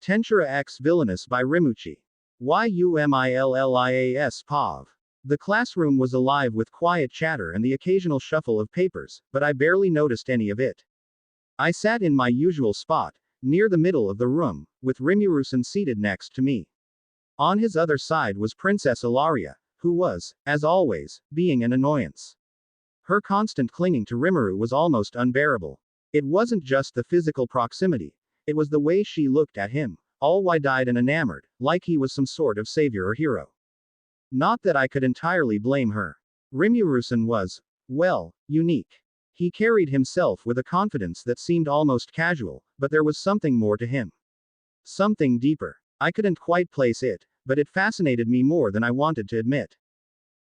Tensura X Villainess by Rimu-chi. Yumillias POV. The classroom was alive with quiet chatter and the occasional shuffle of papers, but I barely noticed any of it. I sat in my usual spot, near the middle of the room, with Rimu-san seated next to me. On his other side was Princess Ilaria, who was, as always, being an annoyance. Her constant clinging to Rimuru was almost unbearable. It wasn't just the physical proximity. It was the way she looked at him, all wide-eyed and enamored, like he was some sort of savior or hero. Not that I could entirely blame her. Rimuru-san was, well, unique. He carried himself with a confidence that seemed almost casual, but there was something more to him. Something deeper. I couldn't quite place it, but it fascinated me more than I wanted to admit.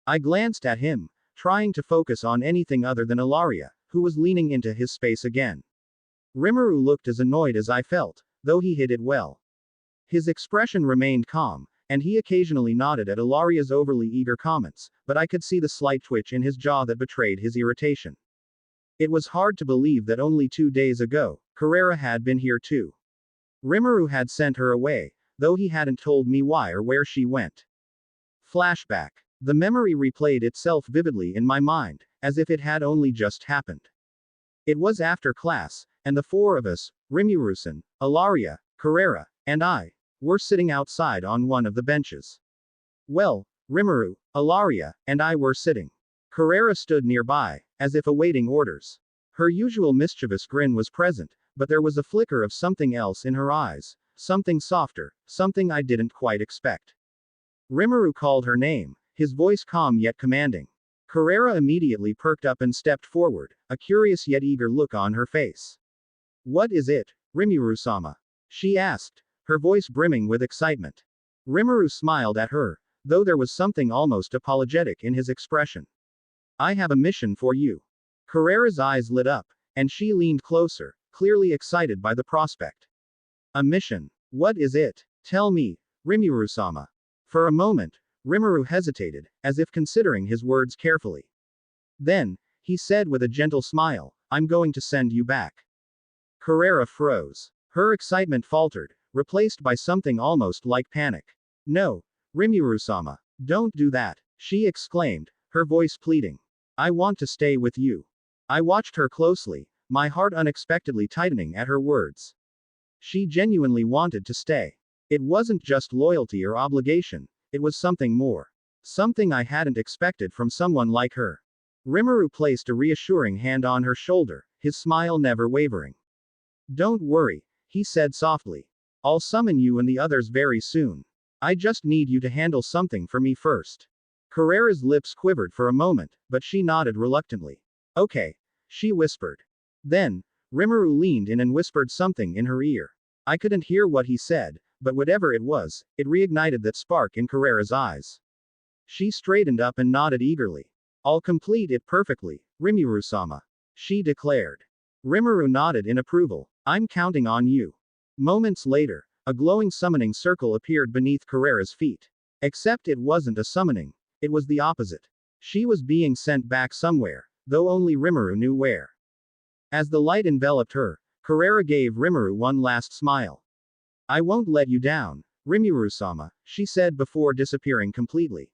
I glanced at him, trying to focus on anything other than Ilaria, who was leaning into his space again. Rimuru looked as annoyed as I felt, though he hid it well. His expression remained calm, and he occasionally nodded at Ilaria's overly eager comments, but I could see the slight twitch in his jaw that betrayed his irritation. It was hard to believe that only 2 days ago, Carrera had been here too. Rimuru had sent her away, though he hadn't told me why or where she went. Flashback. The memory replayed itself vividly in my mind, as if it had only just happened. It was after class, and the four of us, Rimuru-san, Ilaria, Carrera, and I, were sitting outside on one of the benches. Well, Rimuru, Ilaria, and I were sitting. Carrera stood nearby, as if awaiting orders. Her usual mischievous grin was present, but there was a flicker of something else in her eyes, something softer, something I didn't quite expect. Rimuru called her name, his voice calm yet commanding. Carrera immediately perked up and stepped forward, a curious yet eager look on her face. What is it, Rimuru-sama? She asked, her voice brimming with excitement. Rimuru smiled at her, though there was something almost apologetic in his expression. I have a mission for you. Carrera's eyes lit up, and she leaned closer, clearly excited by the prospect. A mission? What is it? Tell me, Rimuru-sama. For a moment, Rimuru hesitated, as if considering his words carefully. Then, he said with a gentle smile, I'm going to send you back. Carrera froze. Her excitement faltered, replaced by something almost like panic. No, Rimuru-sama, don't do that, she exclaimed, her voice pleading. I want to stay with you. I watched her closely, my heart unexpectedly tightening at her words. She genuinely wanted to stay. It wasn't just loyalty or obligation, it was something more. Something I hadn't expected from someone like her. Rimuru placed a reassuring hand on her shoulder, his smile never wavering. Don't worry, he said softly. I'll summon you and the others very soon. I just need you to handle something for me first. Carrera's lips quivered for a moment, but she nodded reluctantly. Okay, she whispered. Then, Rimuru leaned in and whispered something in her ear. I couldn't hear what he said, but whatever it was, it reignited that spark in Carrera's eyes. She straightened up and nodded eagerly. I'll complete it perfectly, Rimuru-sama. She declared. Rimuru nodded in approval. I'm counting on you. Moments later, a glowing summoning circle appeared beneath Carrera's feet. Except it wasn't a summoning. It was the opposite. She was being sent back somewhere, though only Rimuru knew where. As the light enveloped her, Carrera gave Rimuru one last smile. I won't let you down, Rimuru-sama, she said before disappearing completely.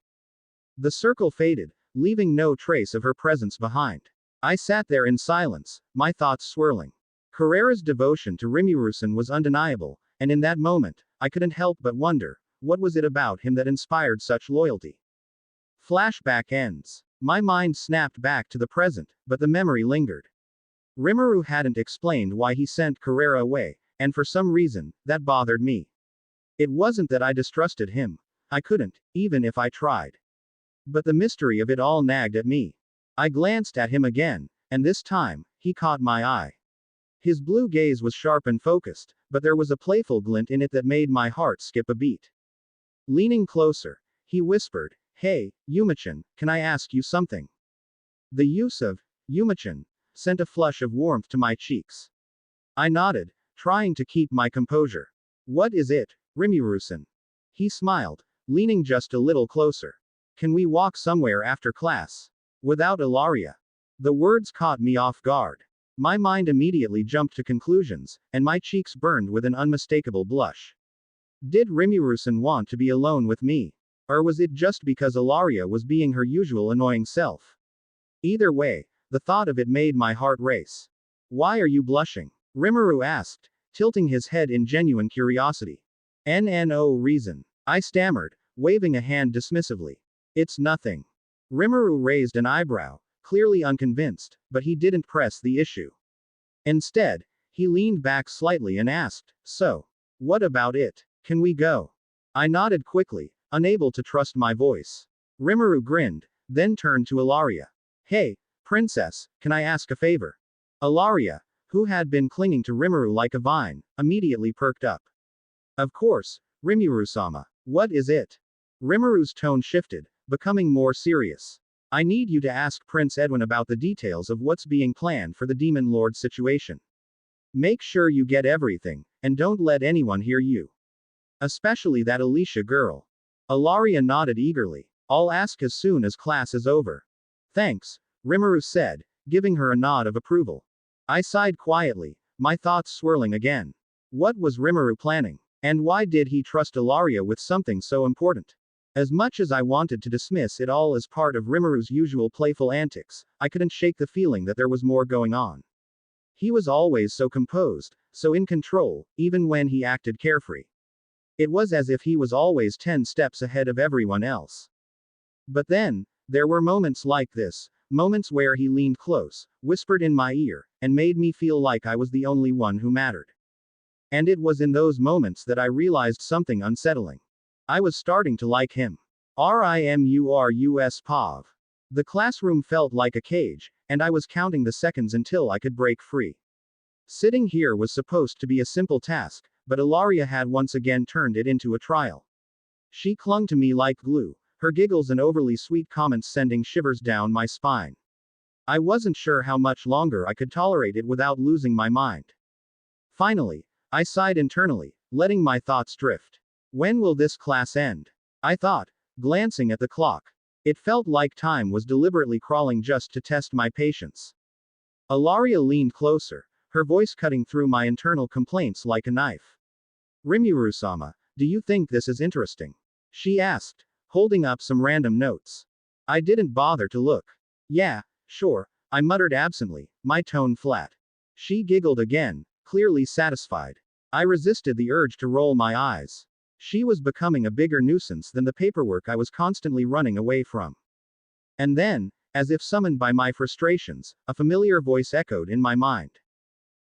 The circle faded, leaving no trace of her presence behind. I sat there in silence, my thoughts swirling. Carrera's devotion to Rimuru-san was undeniable, and in that moment, I couldn't help but wonder, what was it about him that inspired such loyalty? Flashback ends. My mind snapped back to the present, but the memory lingered. Rimuru hadn't explained why he sent Carrera away, and for some reason, that bothered me. It wasn't that I distrusted him. I couldn't, even if I tried. But the mystery of it all nagged at me. I glanced at him again, and this time, he caught my eye. His blue gaze was sharp and focused, but there was a playful glint in it that made my heart skip a beat. Leaning closer, he whispered, Hey, Yumia-chan, can I ask you something? The use of Yumia-chan sent a flush of warmth to my cheeks. I nodded, trying to keep my composure. What is it, Rimuru-san? He smiled, leaning just a little closer. Can we walk somewhere after class? Without Ilaria. The words caught me off guard. My mind immediately jumped to conclusions, and my cheeks burned with an unmistakable blush. Did Rimu-san want to be alone with me? Or was it just because Ilaria was being her usual annoying self? Either way, the thought of it made my heart race. Why are you blushing? Rimuru asked, tilting his head in genuine curiosity. No reason. I stammered, waving a hand dismissively. It's nothing. Rimuru raised an eyebrow, clearly unconvinced, but he didn't press the issue. Instead, he leaned back slightly and asked, so, what about it? Can we go? I nodded quickly, unable to trust my voice. Rimuru grinned, then turned to Ilaria. Hey, princess, can I ask a favor? Ilaria, who had been clinging to Rimuru like a vine, immediately perked up. Of course, Rimuru-sama. What is it? Rimuru's tone shifted, becoming more serious. I need you to ask Prince Edwin about the details of what's being planned for the Demon Lord situation. Make sure you get everything, and don't let anyone hear you. Especially that Alicia girl. Ilaria nodded eagerly. I'll ask as soon as class is over. Thanks, Rimuru said, giving her a nod of approval. I sighed quietly, my thoughts swirling again. What was Rimuru planning? And why did he trust Ilaria with something so important? As much as I wanted to dismiss it all as part of Rimuru's usual playful antics, I couldn't shake the feeling that there was more going on. He was always so composed, so in control, even when he acted carefree. It was as if he was always 10 steps ahead of everyone else. But then, there were moments like this, moments where he leaned close, whispered in my ear, and made me feel like I was the only one who mattered. And it was in those moments that I realized something unsettling. I was starting to like him. Rimurus Pav. The classroom felt like a cage, and I was counting the seconds until I could break free. Sitting here was supposed to be a simple task, but Ilaria had once again turned it into a trial. She clung to me like glue, her giggles and overly sweet comments sending shivers down my spine. I wasn't sure how much longer I could tolerate it without losing my mind. Finally, I sighed internally, letting my thoughts drift. When will this class end? I thought, glancing at the clock. It felt like time was deliberately crawling just to test my patience. Ilaria leaned closer, her voice cutting through my internal complaints like a knife. Rimuru-sama, do you think this is interesting? She asked, holding up some random notes. I didn't bother to look. Yeah, sure, I muttered absently, my tone flat. She giggled again, clearly satisfied. I resisted the urge to roll my eyes. She was becoming a bigger nuisance than the paperwork I was constantly running away from. And then, as if summoned by my frustrations, a familiar voice echoed in my mind.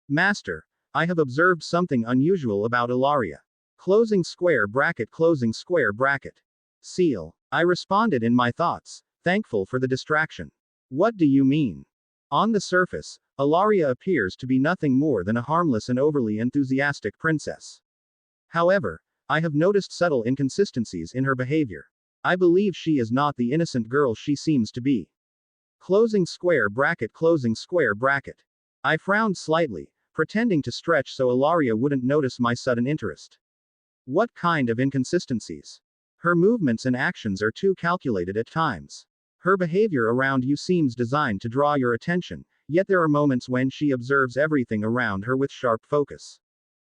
Master, I have observed something unusual about Ilaria. Closing square bracket. Ciel. I responded in my thoughts, thankful for the distraction. What do you mean? On the surface, Ilaria appears to be nothing more than a harmless and overly enthusiastic princess. However, I have noticed subtle inconsistencies in her behavior. I believe she is not the innocent girl she seems to be. Closing square bracket. I frowned slightly, pretending to stretch so Ilaria wouldn't notice my sudden interest. What kind of inconsistencies? Her movements and actions are too calculated at times. Her behavior around you seems designed to draw your attention, yet there are moments when she observes everything around her with sharp focus.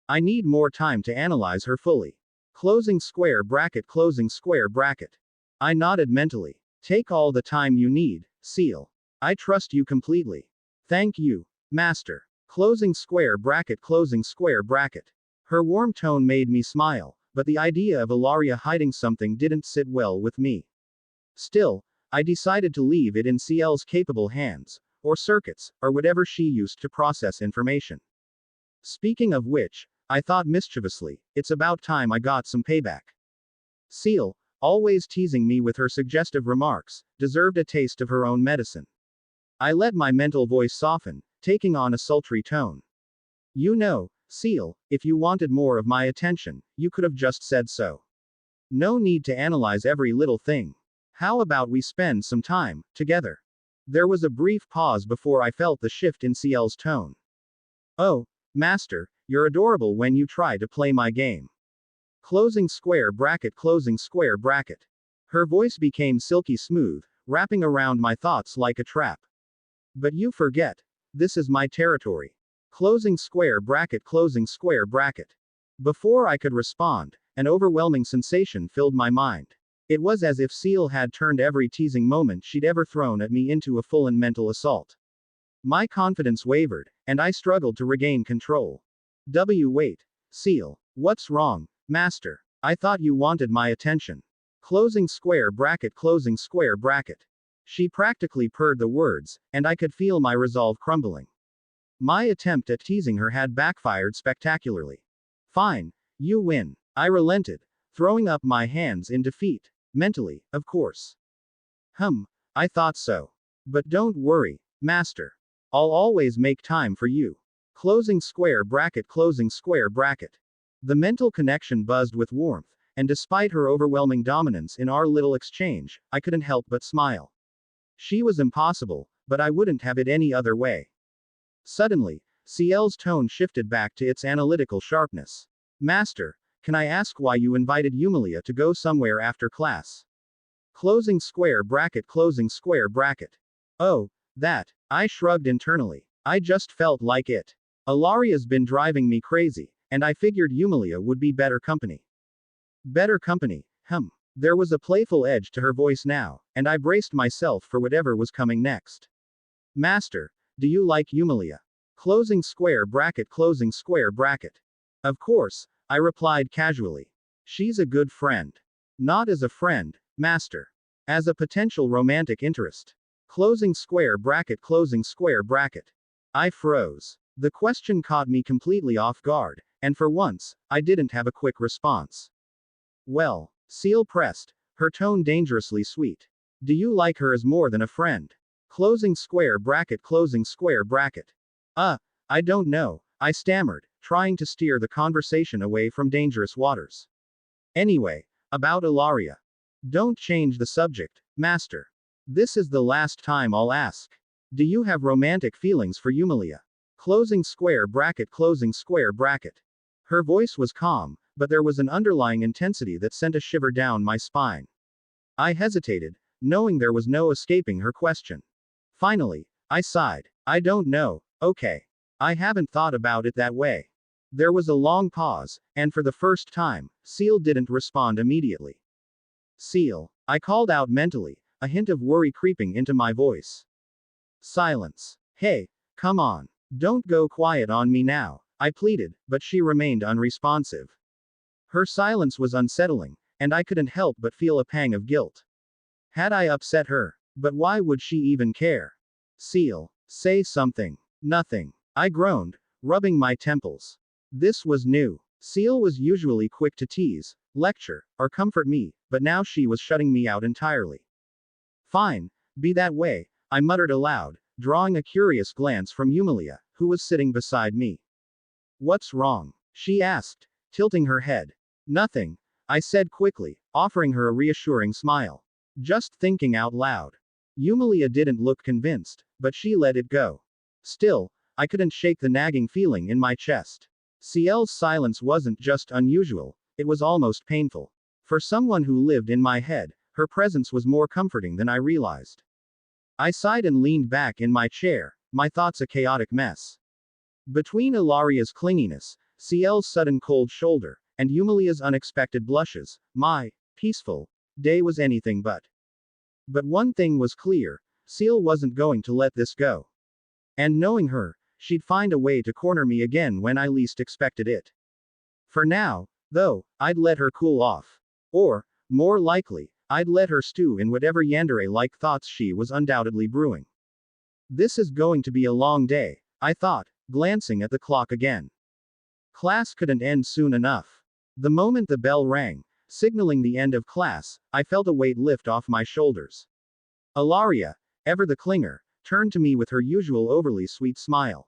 I need more time to analyze her fully. Closing square bracket. I nodded mentally. Take all the time you need, Ciel. I trust you completely. Thank you, Master. Closing square bracket. Her warm tone made me smile, but the idea of Ilaria hiding something didn't sit well with me. Still, I decided to leave it in Ciel's capable hands, or circuits, or whatever she used to process information. Speaking of which, I thought mischievously, it's about time I got some payback. Ciel, always teasing me with her suggestive remarks, deserved a taste of her own medicine. I let my mental voice soften, taking on a sultry tone. You know, Ciel, if you wanted more of my attention, you could have just said so. No need to analyze every little thing. How about we spend some time together? There was a brief pause before I felt the shift in Ciel's tone. Oh, Master, you're adorable when you try to play my game. Closing square bracket. Her voice became silky smooth, wrapping around my thoughts like a trap. But you forget. This is my territory. Closing square bracket. Before I could respond, an overwhelming sensation filled my mind. It was as if Ciel had turned every teasing moment she'd ever thrown at me into a full-on mental assault. My confidence wavered, and I struggled to regain control. Wait. Ciel. What's wrong, Master? I thought you wanted my attention. Closing square bracket, closing square bracket. She practically purred the words, and I could feel my resolve crumbling. My attempt at teasing her had backfired spectacularly. Fine. You win. I relented, throwing up my hands in defeat. Mentally, of course. I thought so. But don't worry, Master. I'll always make time for you. Closing square bracket, closing square bracket. The mental connection buzzed with warmth, and despite her overwhelming dominance in our little exchange, I couldn't help but smile. She was impossible, but I wouldn't have it any other way. Suddenly, Ciel's tone shifted back to its analytical sharpness. Master, can I ask why you invited Yumia to go somewhere after class? Closing square bracket, closing square bracket. Oh, that. I shrugged internally. I just felt like it. Ilaria's been driving me crazy, and I figured Yumia would be better company. Better company, There was a playful edge to her voice now, and I braced myself for whatever was coming next. Master, do you like Yumia? Closing square bracket, closing square bracket. Of course, I replied casually. She's a good friend. Not as a friend, Master. As a potential romantic interest. Closing square bracket, closing square bracket. I froze. The question caught me completely off guard, and for once, I didn't have a quick response. Well, Ciel pressed, her tone dangerously sweet. Do you like her as more than a friend? Closing square bracket, closing square bracket. I don't know, I stammered, trying to steer the conversation away from dangerous waters. Anyway, about Ilaria. Don't change the subject, Master. This is the last time I'll ask. Do you have romantic feelings for Yumia? Closing square bracket, closing square bracket. Her voice was calm, but there was an underlying intensity that sent a shiver down my spine. I hesitated, knowing there was no escaping her question. Finally, I sighed. I don't know, okay. I haven't thought about it that way. There was a long pause, and for the first time, Ciel didn't respond immediately. Ciel, I called out mentally, a hint of worry creeping into my voice. Silence. Hey, come on. Don't go quiet on me now, I pleaded, but she remained unresponsive. Her silence was unsettling, and I couldn't help but feel a pang of guilt. Had I upset her? But why would she even care? Ciel, say something. Nothing. I groaned, rubbing my temples. This was new. Ciel was usually quick to tease, lecture, or comfort me, but now she was shutting me out entirely. Fine, be that way, I muttered aloud, drawing a curious glance from Yumia, who was sitting beside me. What's wrong? She asked, tilting her head. Nothing, I said quickly, offering her a reassuring smile. Just thinking out loud. Yumia didn't look convinced, but she let it go. Still, I couldn't shake the nagging feeling in my chest. Ciel's silence wasn't just unusual, it was almost painful. For someone who lived in my head, her presence was more comforting than I realized. I sighed and leaned back in my chair, my thoughts a chaotic mess. Between Ilaria's clinginess, Ciel's sudden cold shoulder, and Yumia's unexpected blushes, my peaceful day was anything but. But one thing was clear, Ciel wasn't going to let this go. And knowing her, she'd find a way to corner me again when I least expected it. For now, though, I'd let her cool off. Or, more likely, I'd let her stew in whatever yandere-like thoughts she was undoubtedly brewing. This is going to be a long day, I thought, glancing at the clock again. Class couldn't end soon enough. The moment the bell rang, signaling the end of class, I felt a weight lift off my shoulders. Ilaria, ever the clinger, turned to me with her usual overly sweet smile.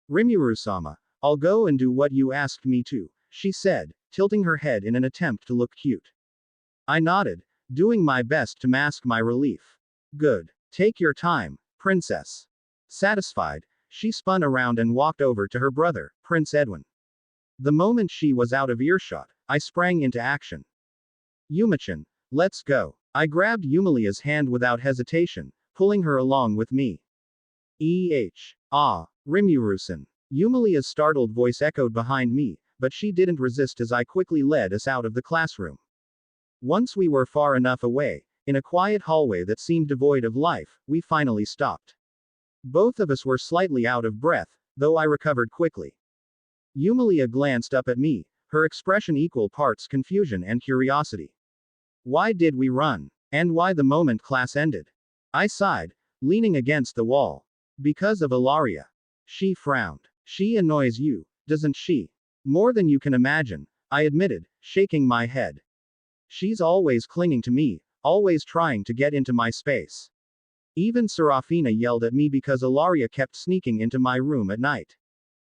Rimuru-sama, I'll go and do what you asked me to, she said, tilting her head in an attempt to look cute. I nodded, doing my best to mask my relief. Good. Take your time, princess. Satisfied, she spun around and walked over to her brother, Prince Edwin. The moment she was out of earshot, I sprang into action. Yumia-chan, let's go. I grabbed Yumia's hand without hesitation, pulling her along with me. Rimuru-san. Yumia's startled voice echoed behind me, but she didn't resist as I quickly led us out of the classroom. Once we were far enough away, in a quiet hallway that seemed devoid of life, we finally stopped. Both of us were slightly out of breath, though I recovered quickly. Yumia glanced up at me, her expression equal parts confusion and curiosity. Why did we run? And why the moment class ended? I sighed, leaning against the wall. Because of Ilaria. She frowned. She annoys you, doesn't she? More than you can imagine, I admitted, shaking my head. She's always clinging to me, always trying to get into my space. Even Serafina yelled at me because Ilaria kept sneaking into my room at night.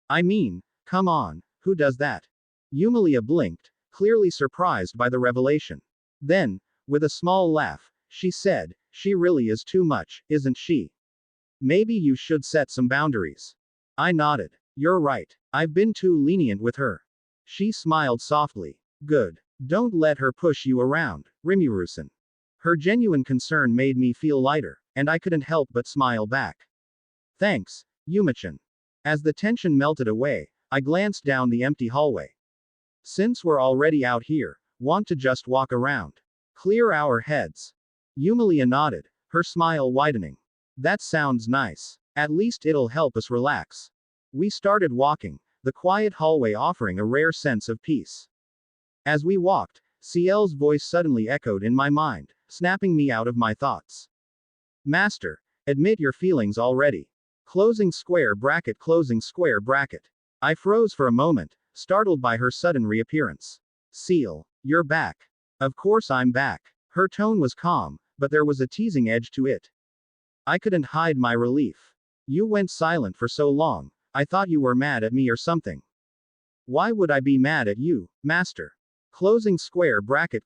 I mean, come on, who does that? Yumia blinked, clearly surprised by the revelation. Then, with a small laugh, she said, she really is too much, isn't she? Maybe you should set some boundaries. I nodded. You're right. I've been too lenient with her. She smiled softly. Good. Don't let her push you around, Rimu-san. Her genuine concern made me feel lighter, and I couldn't help but smile back. Thanks, Yumia-chan. As the tension melted away, I glanced down the empty hallway. Since we're already out here, want to just walk around? Clear our heads. Yumia nodded, her smile widening. That sounds nice. At least it'll help us relax. We started walking, the quiet hallway offering a rare sense of peace. As we walked, Ciel's voice suddenly echoed in my mind, snapping me out of my thoughts. Master, admit your feelings already. Closing square bracket. I froze for a moment, startled by her sudden reappearance. Ciel, you're back. Of course I'm back. Her tone was calm, but there was a teasing edge to it. I couldn't hide my relief. You went silent for so long, I thought you were mad at me or something. Why would I be mad at you, Master? Closing square bracket.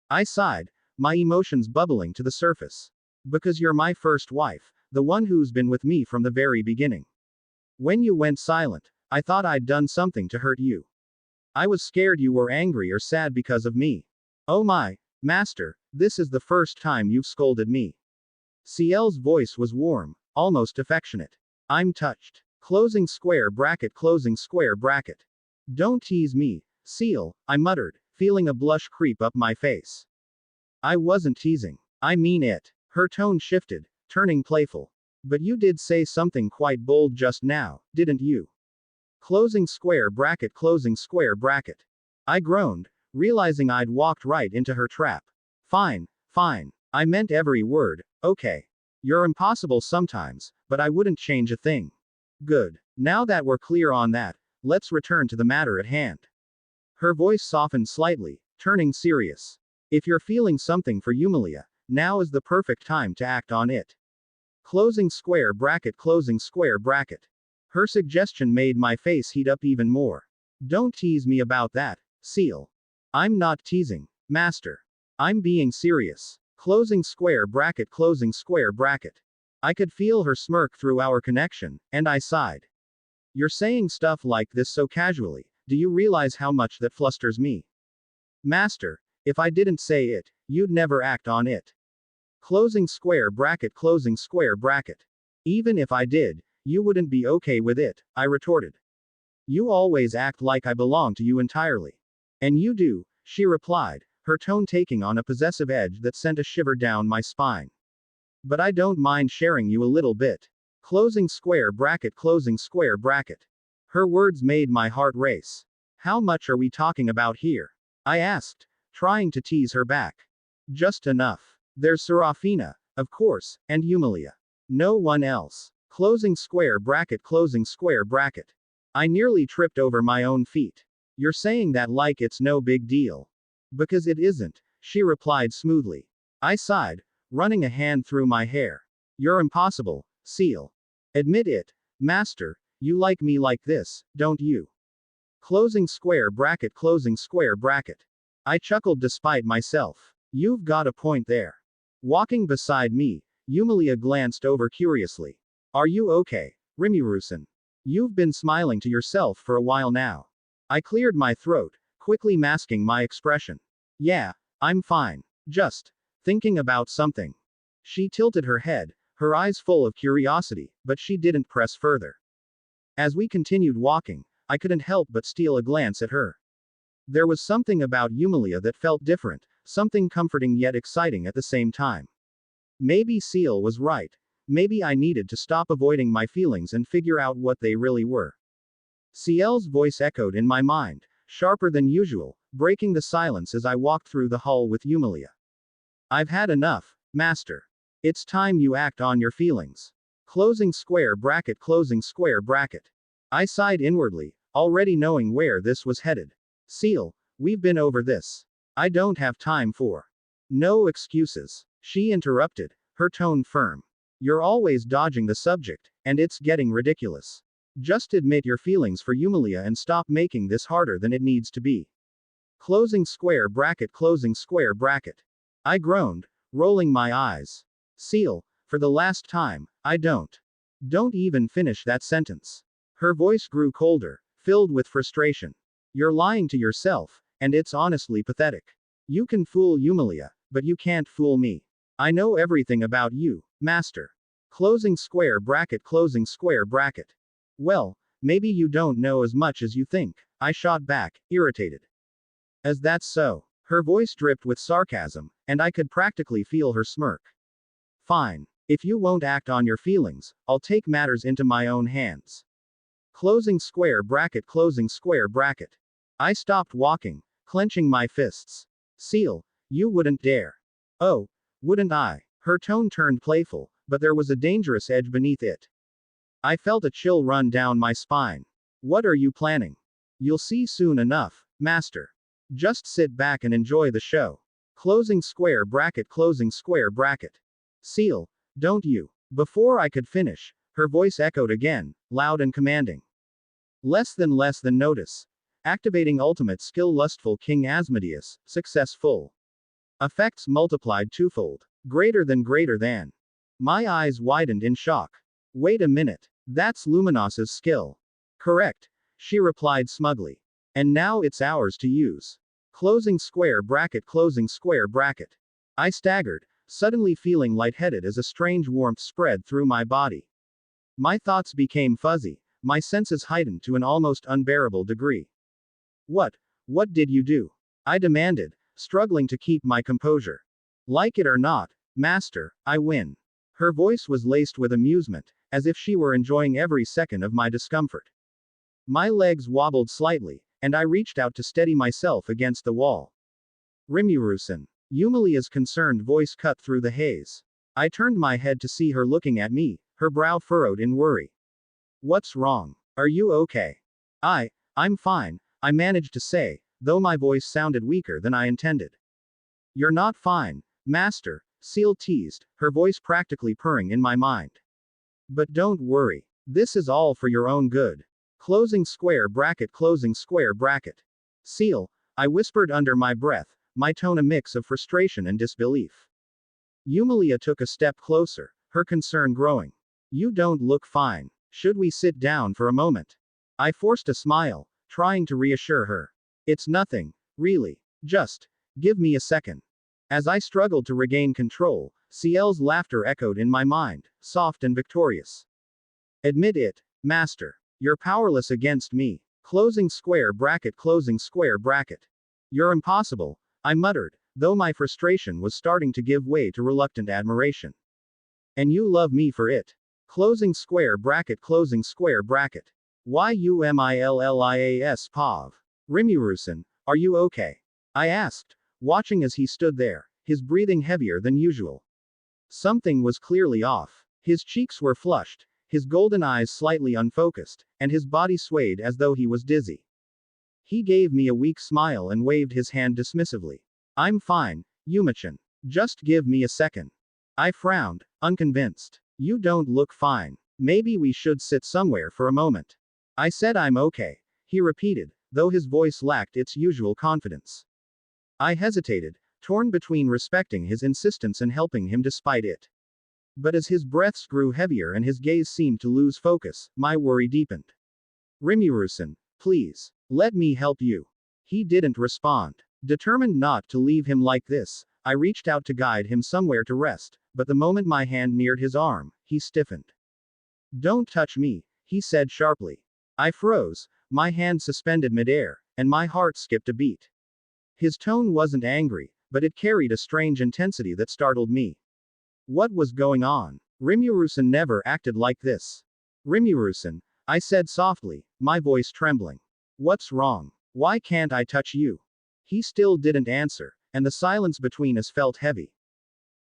I sighed, my emotions bubbling to the surface. Because you're my first wife, the one who's been with me from the very beginning. When you went silent, I thought I'd done something to hurt you. I was scared you were angry or sad because of me. Oh my, Master, this is the first time you've scolded me. Ciel's voice was warm, almost affectionate. I'm touched. Closing square bracket. Don't tease me, Ciel, I muttered, feeling a blush creep up my face. I wasn't teasing. I mean it. Her tone shifted, turning playful. But you did say something quite bold just now, didn't you? Closing square bracket. I groaned, realizing I'd walked right into her trap. Fine. I meant every word, okay. You're impossible sometimes, but I wouldn't change a thing. Good. Now that we're clear on that, let's return to the matter at hand. Her voice softened slightly, turning serious. If you're feeling something for Yumia, now is the perfect time to act on it. Closing square bracket. Her suggestion made my face heat up even more. Don't tease me about that, Ciel. I'm not teasing, Master. I'm being serious. Closing square bracket. I could feel her smirk through our connection, and I sighed. You're saying stuff like this so casually, do you realize how much that flusters me? Master, if I didn't say it, you'd never act on it. Closing square bracket. Even if I did, you wouldn't be okay with it, I retorted. You always act like I belong to you entirely. And you do, she replied, her tone taking on a possessive edge that sent a shiver down my spine. But I don't mind sharing you a little bit. Closing square bracket. Her words made my heart race. How much are we talking about here? I asked, trying to tease her back. Just enough. There's Serafina, of course, and Yumia. No one else. Closing square bracket. I nearly tripped over my own feet. You're saying that like it's no big deal. Because it isn't, she replied smoothly. I sighed, running a hand through my hair. You're impossible, Ciel. Admit it, Master, you like me like this, don't you? Closing square bracket. I chuckled despite myself. You've got a point there. Walking beside me, Yumia glanced over curiously. Are you okay, Rimu-san? You've been smiling to yourself for a while now. I cleared my throat, quickly masking my expression. Yeah, I'm fine. Just thinking about something. She tilted her head, her eyes full of curiosity, but she didn't press further. As we continued walking, I couldn't help but steal a glance at her. There was something about Yumia that felt different, something comforting yet exciting at the same time. Maybe Ciel was right. Maybe I needed to stop avoiding my feelings and figure out what they really were. Ciel's voice echoed in my mind, sharper than usual, breaking the silence as I walked through the hall with Yumia. I've had enough, master. It's time you act on your feelings. Closing square bracket, closing square bracket. I sighed inwardly, already knowing where this was headed. Ciel, we've been over this. I don't have time for. No excuses. She interrupted, her tone firm. You're always dodging the subject, and it's getting ridiculous. Just admit your feelings for Yumia and stop making this harder than it needs to be. Closing square bracket, closing square bracket. I groaned, rolling my eyes. Ciel, for the last time, I don't. Don't even finish that sentence. Her voice grew colder, filled with frustration. You're lying to yourself, and it's honestly pathetic. You can fool Yumia, but you can't fool me. I know everything about you, master. Closing square bracket, closing square bracket. Well, maybe you don't know as much as you think, I shot back, irritated. As that's so. Her voice dripped with sarcasm, and I could practically feel her smirk. Fine. If you won't act on your feelings, I'll take matters into my own hands. Closing square bracket, closing square bracket. I stopped walking, clenching my fists. Ciel, you wouldn't dare. Oh, wouldn't I? Her tone turned playful, but there was a dangerous edge beneath it. I felt a chill run down my spine. What are you planning? You'll see soon enough, master. Just sit back and enjoy the show. Closing square bracket, closing square bracket. Ciel, don't you? Before I could finish, her voice echoed again, loud and commanding. Less than notice. Activating ultimate skill lustful King Asmodeus, successful. Effects multiplied twofold. Greater than. My eyes widened in shock. Wait a minute. That's Luminos's skill. Correct. She replied smugly. And now it's ours to use. Closing square bracket, closing square bracket. I staggered, suddenly feeling lightheaded as a strange warmth spread through my body. My thoughts became fuzzy, my senses heightened to an almost unbearable degree. What did you do? I demanded, struggling to keep my composure. Like it or not, master, I win. Her voice was laced with amusement, as if she were enjoying every second of my discomfort. My legs wobbled slightly, and I reached out to steady myself against the wall. Rimu-san. Yumia's concerned voice cut through the haze. I turned my head to see her looking at me, her brow furrowed in worry. What's wrong? Are you okay? I'm fine, I managed to say, though my voice sounded weaker than I intended. You're not fine, master, Ciel teased, her voice practically purring in my mind. But don't worry. This is all for your own good. Closing square bracket, closing square bracket. Ciel, I whispered under my breath, my tone a mix of frustration and disbelief. Yumia took a step closer, her concern growing. You don't look fine. Should we sit down for a moment? I forced a smile, trying to reassure her. It's nothing, really. Just give me a second. As I struggled to regain control, Ciel's laughter echoed in my mind, soft and victorious. Admit it, master. You're powerless against me. Closing square bracket, closing square bracket. You're impossible, I muttered, though my frustration was starting to give way to reluctant admiration. And you love me for it. Closing square bracket, closing square bracket. Yumillias Pav. Rimu-san, are you okay? I asked, watching as he stood there, his breathing heavier than usual. Something was clearly off. His cheeks were flushed, his golden eyes slightly unfocused, and his body swayed as though he was dizzy. He gave me a weak smile and waved his hand dismissively. I'm fine, Yumia-chan. Just give me a second. I frowned, unconvinced. You don't look fine. Maybe we should sit somewhere for a moment. I said I'm okay, he repeated, though his voice lacked its usual confidence. I hesitated, torn between respecting his insistence and helping him despite it. But as his breaths grew heavier and his gaze seemed to lose focus, my worry deepened. Rimu-san, please, let me help you. He didn't respond. Determined not to leave him like this, I reached out to guide him somewhere to rest, but the moment my hand neared his arm, he stiffened. Don't touch me, he said sharply. I froze, my hand suspended midair, and my heart skipped a beat. His tone wasn't angry, but it carried a strange intensity that startled me. What was going on? Rimu-san never acted like this. Rimu-san, I said softly, my voice trembling. What's wrong? Why can't I touch you? He still didn't answer, and the silence between us felt heavy.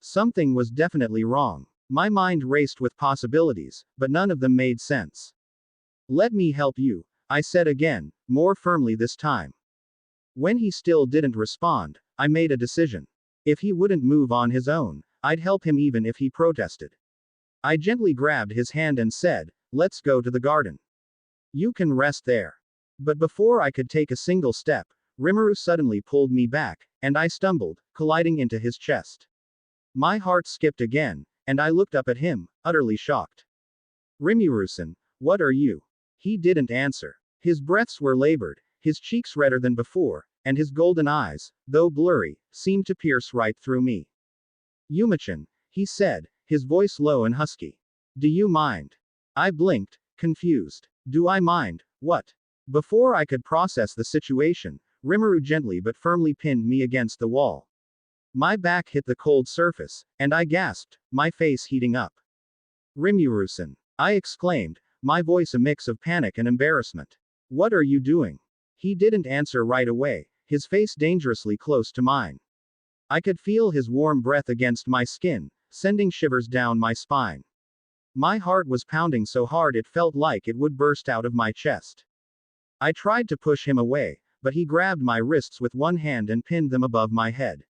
Something was definitely wrong. My mind raced with possibilities, but none of them made sense. Let me help you, I said again, more firmly this time. When he still didn't respond, I made a decision. If he wouldn't move on his own, I'd help him even if he protested. I gently grabbed his hand and said, let's go to the garden. You can rest there. But before I could take a single step, Rimuru suddenly pulled me back, and I stumbled, colliding into his chest. My heart skipped again, and I looked up at him, utterly shocked. Rimuru-san, what are you? He didn't answer. His breaths were labored, his cheeks redder than before, and his golden eyes, though blurry, seemed to pierce right through me. Yumia-chan, he said, his voice low and husky. Do you mind? I blinked, confused. Do I mind, what? Before I could process the situation, Rimuru gently but firmly pinned me against the wall. My back hit the cold surface, and I gasped, my face heating up. Rimuru-san, I exclaimed, my voice a mix of panic and embarrassment. What are you doing? He didn't answer right away, his face dangerously close to mine. I could feel his warm breath against my skin, sending shivers down my spine. My heart was pounding so hard it felt like it would burst out of my chest. I tried to push him away, but he grabbed my wrists with one hand and pinned them above my head.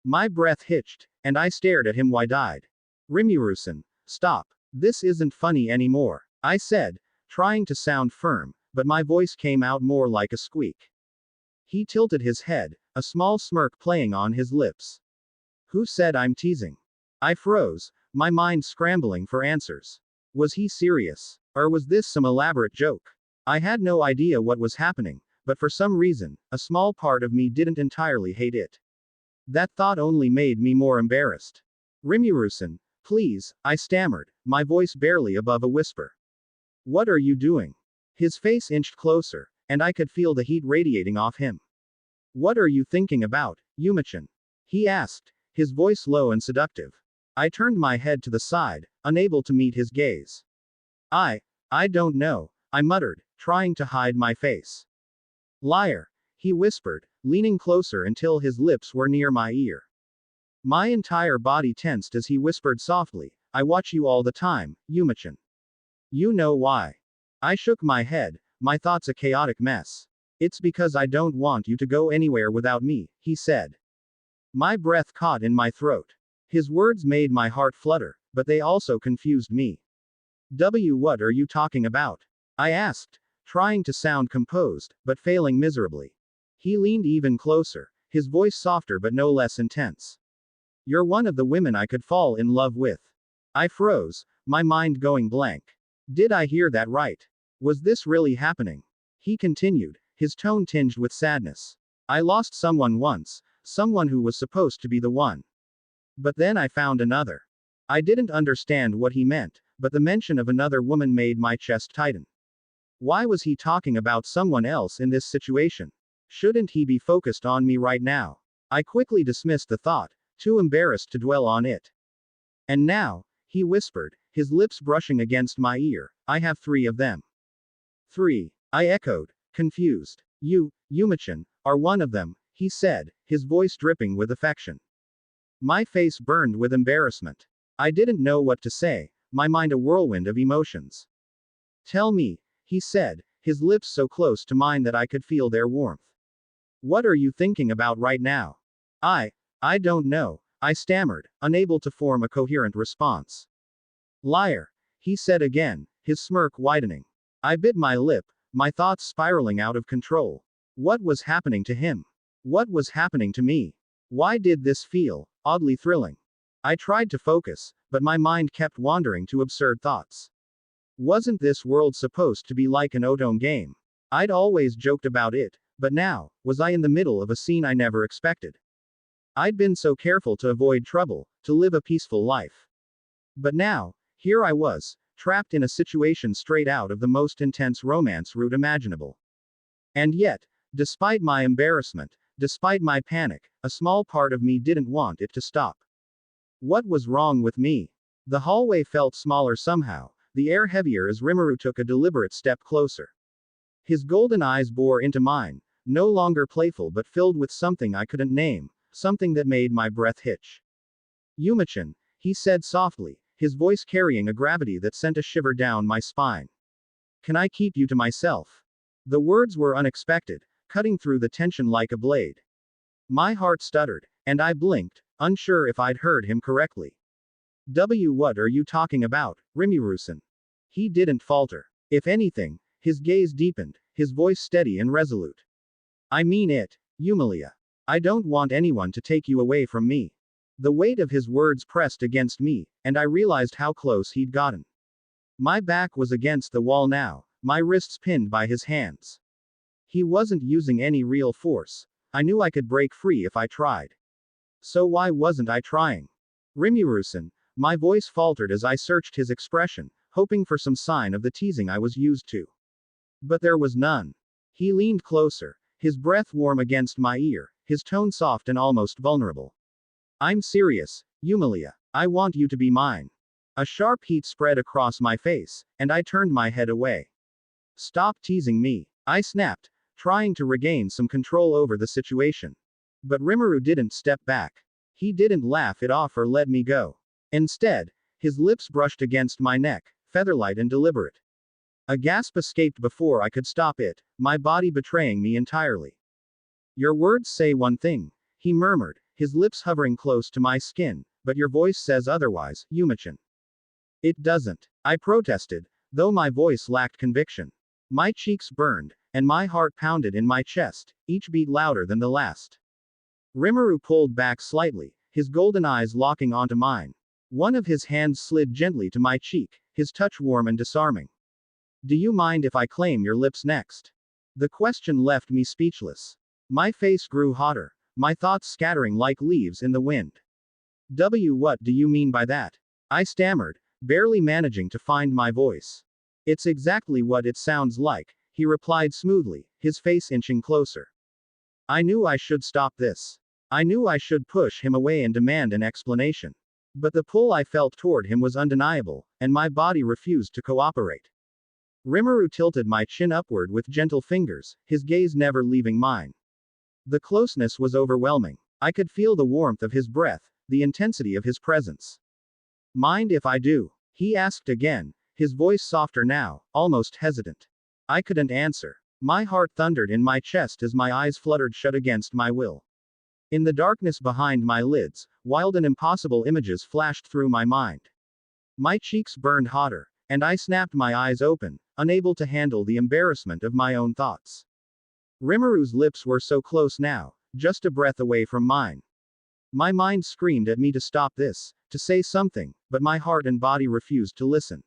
My breath hitched, and I stared at him wide-eyed. Rimuru-san, stop. This isn't funny anymore, I said, trying to sound firm, but my voice came out more like a squeak. He tilted his head, a small smirk playing on his lips. Who said I'm teasing? I froze, my mind scrambling for answers. Was he serious? Or was this some elaborate joke? I had no idea what was happening, but for some reason, a small part of me didn't entirely hate it. That thought only made me more embarrassed. Rimuru-san, please, I stammered, my voice barely above a whisper. What are you doing? His face inched closer, and I could feel the heat radiating off him. What are you thinking about, Yumia-chan? He asked, his voice low and seductive. I turned my head to the side, unable to meet his gaze. I don't know, I muttered, trying to hide my face. Liar, he whispered, leaning closer until his lips were near my ear. My entire body tensed as he whispered softly, I watch you all the time, Yumia-chan. You know why? I shook my head, my thoughts a chaotic mess. It's because I don't want you to go anywhere without me, he said. My breath caught in my throat. His words made my heart flutter, but they also confused me. What are you talking about? I asked, trying to sound composed, but failing miserably. He leaned even closer, his voice softer but no less intense. You're one of the women I could fall in love with. I froze, my mind going blank. Did I hear that right? Was this really happening? He continued, his tone tinged with sadness. I lost someone once, someone who was supposed to be the one. But then I found another. I didn't understand what he meant, but the mention of another woman made my chest tighten. Why was he talking about someone else in this situation? Shouldn't he be focused on me right now? I quickly dismissed the thought, too embarrassed to dwell on it. And now, he whispered, his lips brushing against my ear, I have 3 of them. 3. I echoed, confused. You, Yumia-chan, are one of them, he said, his voice dripping with affection. My face burned with embarrassment. I didn't know what to say, my mind a whirlwind of emotions. Tell me, he said, his lips so close to mine that I could feel their warmth. What are you thinking about right now? I don't know, I stammered, unable to form a coherent response. Liar, he said again, his smirk widening. I bit my lip, my thoughts spiraling out of control. What was happening to him? What was happening to me? Why did this feel oddly thrilling? I tried to focus, but my mind kept wandering to absurd thoughts. Wasn't this world supposed to be like an otome game? I'd always joked about it, but now, was I in the middle of a scene I never expected? I'd been so careful to avoid trouble, to live a peaceful life. But now, here I was, trapped in a situation straight out of the most intense romance route imaginable. And yet, despite my embarrassment, despite my panic, a small part of me didn't want it to stop. What was wrong with me? The hallway felt smaller somehow, the air heavier as Rimuru took a deliberate step closer. His golden eyes bore into mine, no longer playful but filled with something I couldn't name, something that made my breath hitch. Yumia-chan, he said softly, his voice carrying a gravity that sent a shiver down my spine. Can I keep you to myself? The words were unexpected, cutting through the tension like a blade. My heart stuttered, and I blinked, unsure if I'd heard him correctly. What are you talking about, Rimuru-san? He didn't falter. If anything, his gaze deepened, his voice steady and resolute. I mean it, Yumia. I don't want anyone to take you away from me. The weight of his words pressed against me, and I realized how close he'd gotten. My back was against the wall now, my wrists pinned by his hands. He wasn't using any real force. I knew I could break free if I tried. So why wasn't I trying? Rimuru-san, my voice faltered as I searched his expression, hoping for some sign of the teasing I was used to. But there was none. He leaned closer, his breath warm against my ear, his tone soft and almost vulnerable. I'm serious, Yumia. I want you to be mine. A sharp heat spread across my face, and I turned my head away. Stop teasing me, I snapped, trying to regain some control over the situation. But Rimuru didn't step back. He didn't laugh it off or let me go. Instead, his lips brushed against my neck, featherlight and deliberate. A gasp escaped before I could stop it, my body betraying me entirely. Your words say one thing, he murmured, his lips hovering close to my skin, but your voice says otherwise, Yumia-chan. It doesn't, I protested, though my voice lacked conviction. My cheeks burned, and my heart pounded in my chest, each beat louder than the last. Rimuru pulled back slightly, his golden eyes locking onto mine. One of his hands slid gently to my cheek, his touch warm and disarming. Do you mind if I claim your lips next? The question left me speechless. My face grew hotter, my thoughts scattering like leaves in the wind. What do you mean by that? I stammered, barely managing to find my voice. It's exactly what it sounds like, he replied smoothly, his face inching closer. I knew I should stop this. I knew I should push him away and demand an explanation. But the pull I felt toward him was undeniable, and my body refused to cooperate. Rimuru tilted my chin upward with gentle fingers, his gaze never leaving mine. The closeness was overwhelming. I could feel the warmth of his breath, the intensity of his presence. Mind if I do? He asked again, his voice softer now, almost hesitant. I couldn't answer. My heart thundered in my chest as my eyes fluttered shut against my will. In the darkness behind my lids, wild and impossible images flashed through my mind. My cheeks burned hotter, and I snapped my eyes open, unable to handle the embarrassment of my own thoughts. Rimuru's lips were so close now, just a breath away from mine. My mind screamed at me to stop this, to say something, but my heart and body refused to listen.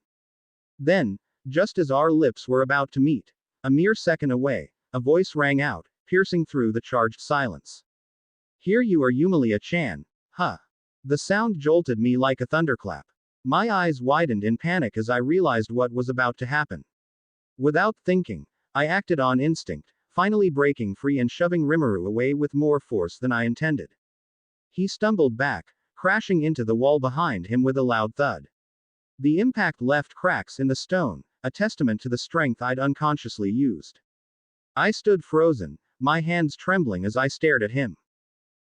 Then, just as our lips were about to meet, a mere second away, a voice rang out, piercing through the charged silence. Here you are, Yumia-chan, huh? The sound jolted me like a thunderclap. My eyes widened in panic as I realized what was about to happen. Without thinking, I acted on instinct, finally breaking free and shoving Rimuru away with more force than I intended. He stumbled back, crashing into the wall behind him with a loud thud. The impact left cracks in the stone, a testament to the strength I'd unconsciously used. I stood frozen, my hands trembling as I stared at him.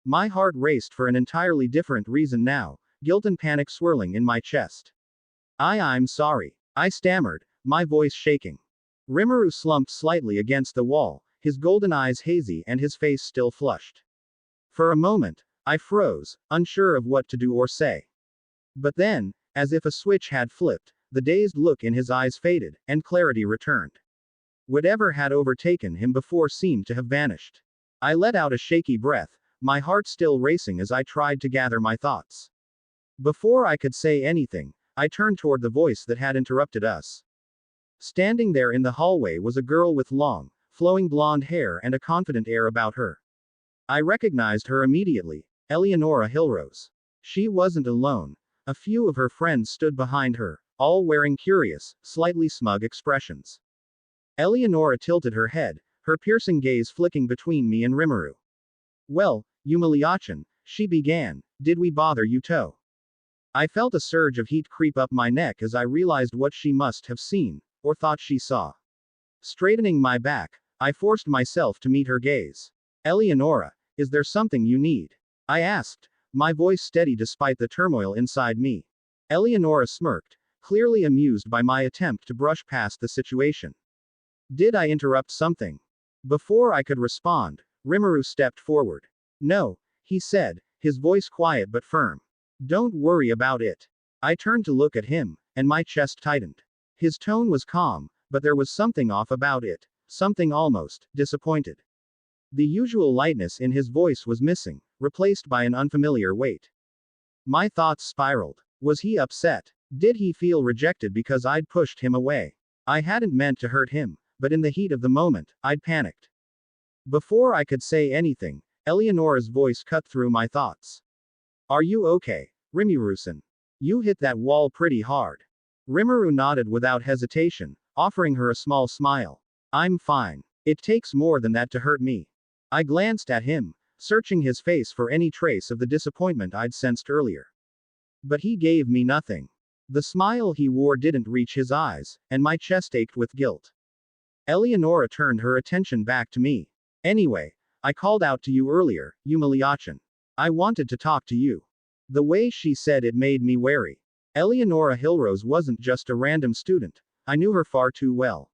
My heart raced for an entirely different reason now, guilt and panic swirling in my chest. I'm sorry, I stammered, my voice shaking. Rimuru slumped slightly against the wall, his golden eyes hazy and his face still flushed. For a moment, I froze, unsure of what to do or say. But then, as if a switch had flipped, the dazed look in his eyes faded, and clarity returned. Whatever had overtaken him before seemed to have vanished. I let out a shaky breath, my heart still racing as I tried to gather my thoughts. Before I could say anything, I turned toward the voice that had interrupted us. Standing there in the hallway was a girl with long, flowing blonde hair and a confident air about her. I recognized her immediately, Eleonora Hillrose. She wasn't alone. A few of her friends stood behind her, all wearing curious, slightly smug expressions. Eleonora tilted her head, her piercing gaze flicking between me and Rimuru. Well, Yumia-chan, she began, did we bother you too? I felt a surge of heat creep up my neck as I realized what she must have seen, or thought she saw. Straightening my back, I forced myself to meet her gaze. Eleonora, is there something you need? I asked, my voice steady despite the turmoil inside me. Eleonora smirked, clearly amused by my attempt to brush past the situation. Did I interrupt something? Before I could respond, Rimuru stepped forward. No, he said, his voice quiet but firm. Don't worry about it. I turned to look at him, and my chest tightened. His tone was calm, but there was something off about it, something almost disappointed. The usual lightness in his voice was missing, replaced by an unfamiliar weight. My thoughts spiraled. Was he upset? Did he feel rejected because I'd pushed him away? I hadn't meant to hurt him, but in the heat of the moment, I'd panicked. Before I could say anything, Eleonora's voice cut through my thoughts. Are you okay, Rimuru-san? You hit that wall pretty hard. Rimuru nodded without hesitation, offering her a small smile. I'm fine. It takes more than that to hurt me. I glanced at him, searching his face for any trace of the disappointment I'd sensed earlier. But he gave me nothing. The smile he wore didn't reach his eyes, and my chest ached with guilt. Eleonora turned her attention back to me. Anyway, I called out to you earlier, Yumia-chan. I wanted to talk to you. The way she said it made me wary. Eleonora Hillrose wasn't just a random student. I knew her far too well.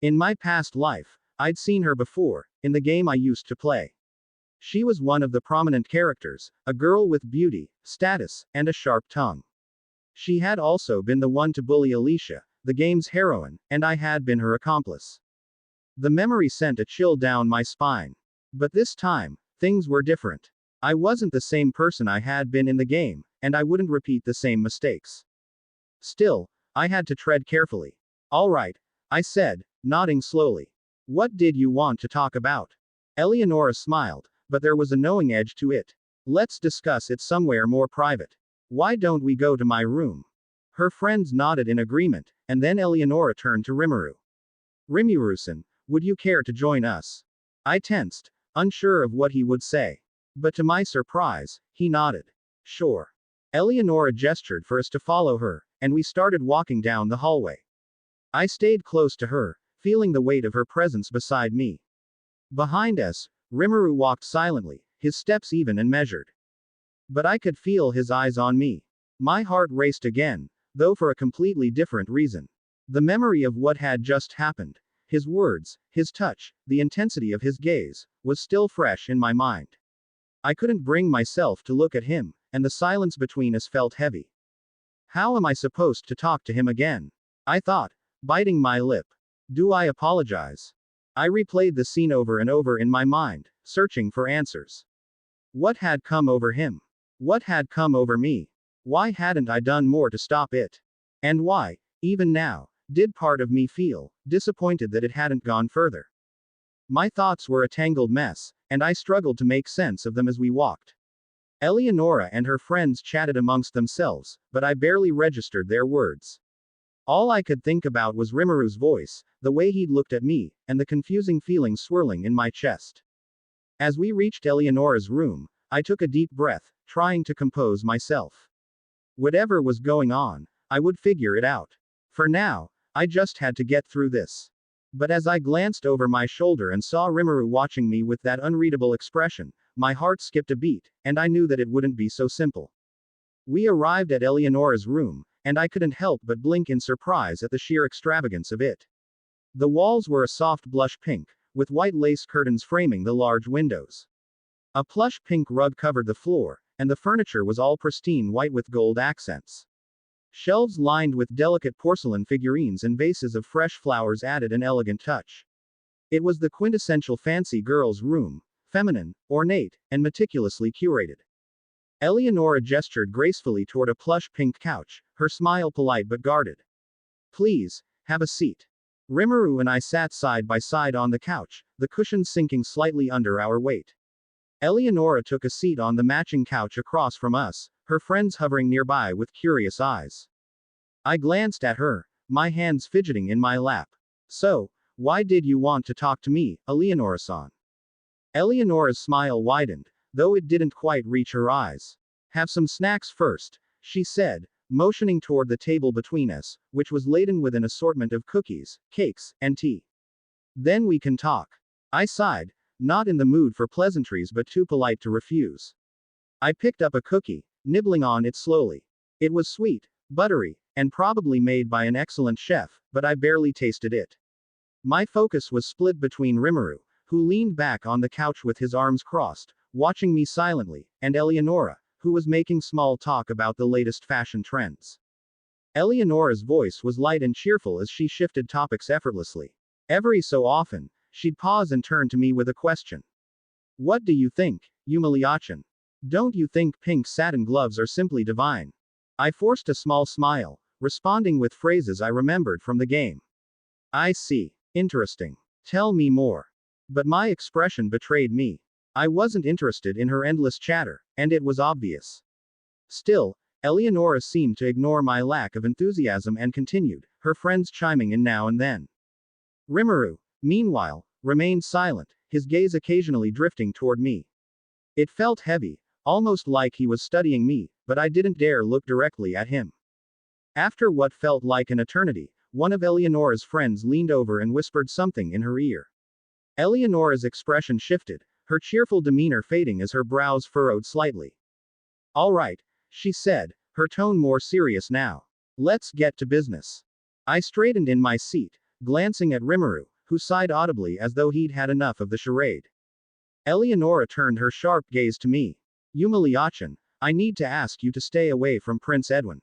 In my past life, I'd seen her before, in the game I used to play. She was one of the prominent characters, a girl with beauty, status, and a sharp tongue. She had also been the one to bully Alicia, the game's heroine, and I had been her accomplice. The memory sent a chill down my spine. But this time, things were different. I wasn't the same person I had been in the game, and I wouldn't repeat the same mistakes. Still, I had to tread carefully. All right, I said, nodding slowly. What did you want to talk about? Eleonora smiled, but there was a knowing edge to it. Let's discuss it somewhere more private. Why don't we go to my room? Her friends nodded in agreement, and then Eleonora turned to Rimuru. Rimuru-san, would you care to join us? I tensed, unsure of what he would say. But to my surprise, he nodded. Sure. Eleonora gestured for us to follow her, and we started walking down the hallway. I stayed close to her, feeling the weight of her presence beside me. Behind us, Rimuru walked silently, his steps even and measured. But I could feel his eyes on me. My heart raced again, though for a completely different reason. The memory of what had just happened, his words, his touch, the intensity of his gaze, was still fresh in my mind. I couldn't bring myself to look at him, and the silence between us felt heavy. How am I supposed to talk to him again? I thought, biting my lip. Do I apologize? I replayed the scene over and over in my mind, searching for answers. What had come over him? What had come over me? Why hadn't I done more to stop it? And why, even now, did part of me feel disappointed that it hadn't gone further? My thoughts were a tangled mess, and I struggled to make sense of them as we walked. Eleonora and her friends chatted amongst themselves, but I barely registered their words. All I could think about was Rimuru's voice, the way he'd looked at me, and the confusing feeling swirling in my chest. As we reached Eleonora's room, I took a deep breath, trying to compose myself. Whatever was going on, I would figure it out. For now, I just had to get through this. But as I glanced over my shoulder and saw Rimuru watching me with that unreadable expression, my heart skipped a beat, and I knew that it wouldn't be so simple. We arrived at Eleonora's room, and I couldn't help but blink in surprise at the sheer extravagance of it. The walls were a soft blush pink, with white lace curtains framing the large windows. A plush pink rug covered the floor, and the furniture was all pristine white with gold accents. Shelves lined with delicate porcelain figurines and vases of fresh flowers added an elegant touch. It was the quintessential fancy girl's room, feminine, ornate, and meticulously curated. Eleonora gestured gracefully toward a plush pink couch, her smile polite but guarded. Please, have a seat. Rimuru and I sat side by side on the couch, the cushions sinking slightly under our weight. Eleonora took a seat on the matching couch across from us, her friends hovering nearby with curious eyes. I glanced at her, my hands fidgeting in my lap. So, Why did you want to talk to me, Eleonora-san? Eleonora's smile widened, though it didn't quite reach her eyes. Have some snacks first, she said, motioning toward the table between us, which was laden with an assortment of cookies, cakes, and tea. Then we can talk. I sighed, not in the mood for pleasantries but too polite to refuse. I picked up a cookie, nibbling on it slowly. It was sweet, buttery, and probably made by an excellent chef, but I barely tasted it. My focus was split between Rimuru, who leaned back on the couch with his arms crossed, watching me silently, and Eleonora, who was making small talk about the latest fashion trends. Eleonora's voice was light and cheerful as she shifted topics effortlessly. Every so often, she'd pause and turn to me with a question. What do you think, Yumia-chan? Don't you think pink satin gloves are simply divine? I forced a small smile, responding with phrases I remembered from the game. I see. Interesting. Tell me more. But my expression betrayed me. I wasn't interested in her endless chatter, and it was obvious. Still, Eleonora seemed to ignore my lack of enthusiasm and continued, her friends chiming in now and then. Rimuru, meanwhile, remained silent, his gaze occasionally drifting toward me. It felt heavy, almost like he was studying me, but I didn't dare look directly at him. After what felt like an eternity, one of Eleonora's friends leaned over and whispered something in her ear. Eleonora's expression shifted, her cheerful demeanor fading as her brows furrowed slightly. All right, she said, her tone more serious now. Let's get to business. I straightened in my seat, glancing at Rimuru, who sighed audibly as though he'd had enough of the charade. Eleonora turned her sharp gaze to me. Yumia-chan, I need to ask you to stay away from Prince Edwin.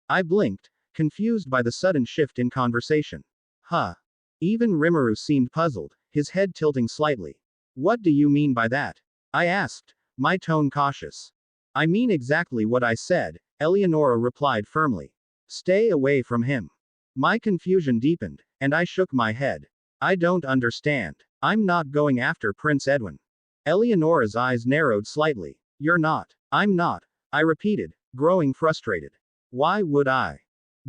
I blinked, confused by the sudden shift in conversation. Huh. Even Rimuru seemed puzzled, his head tilting slightly. What do you mean by that? I asked, my tone cautious. I mean exactly what I said, Eleonora replied firmly. Stay away from him. My confusion deepened, and I shook my head. I don't understand. I'm not going after Prince Edwin. Eleonora's eyes narrowed slightly. You're not. I'm not. I repeated, growing frustrated. Why would I?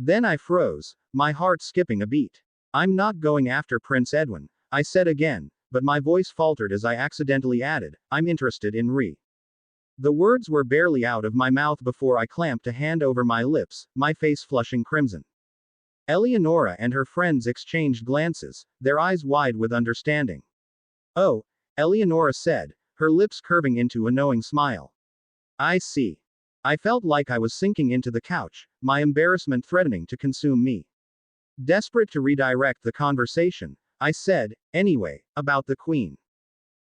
Then I froze, my heart skipping a beat. I'm not going after Prince Edwin, I said again, but my voice faltered as I accidentally added, I'm interested in Ri. The words were barely out of my mouth before I clamped a hand over my lips, my face flushing crimson. Eleonora and her friends exchanged glances, their eyes wide with understanding. Oh, Eleonora said, her lips curving into a knowing smile. I see. I felt like I was sinking into the couch, my embarrassment threatening to consume me. Desperate to redirect the conversation, I said, anyway, about the Queen.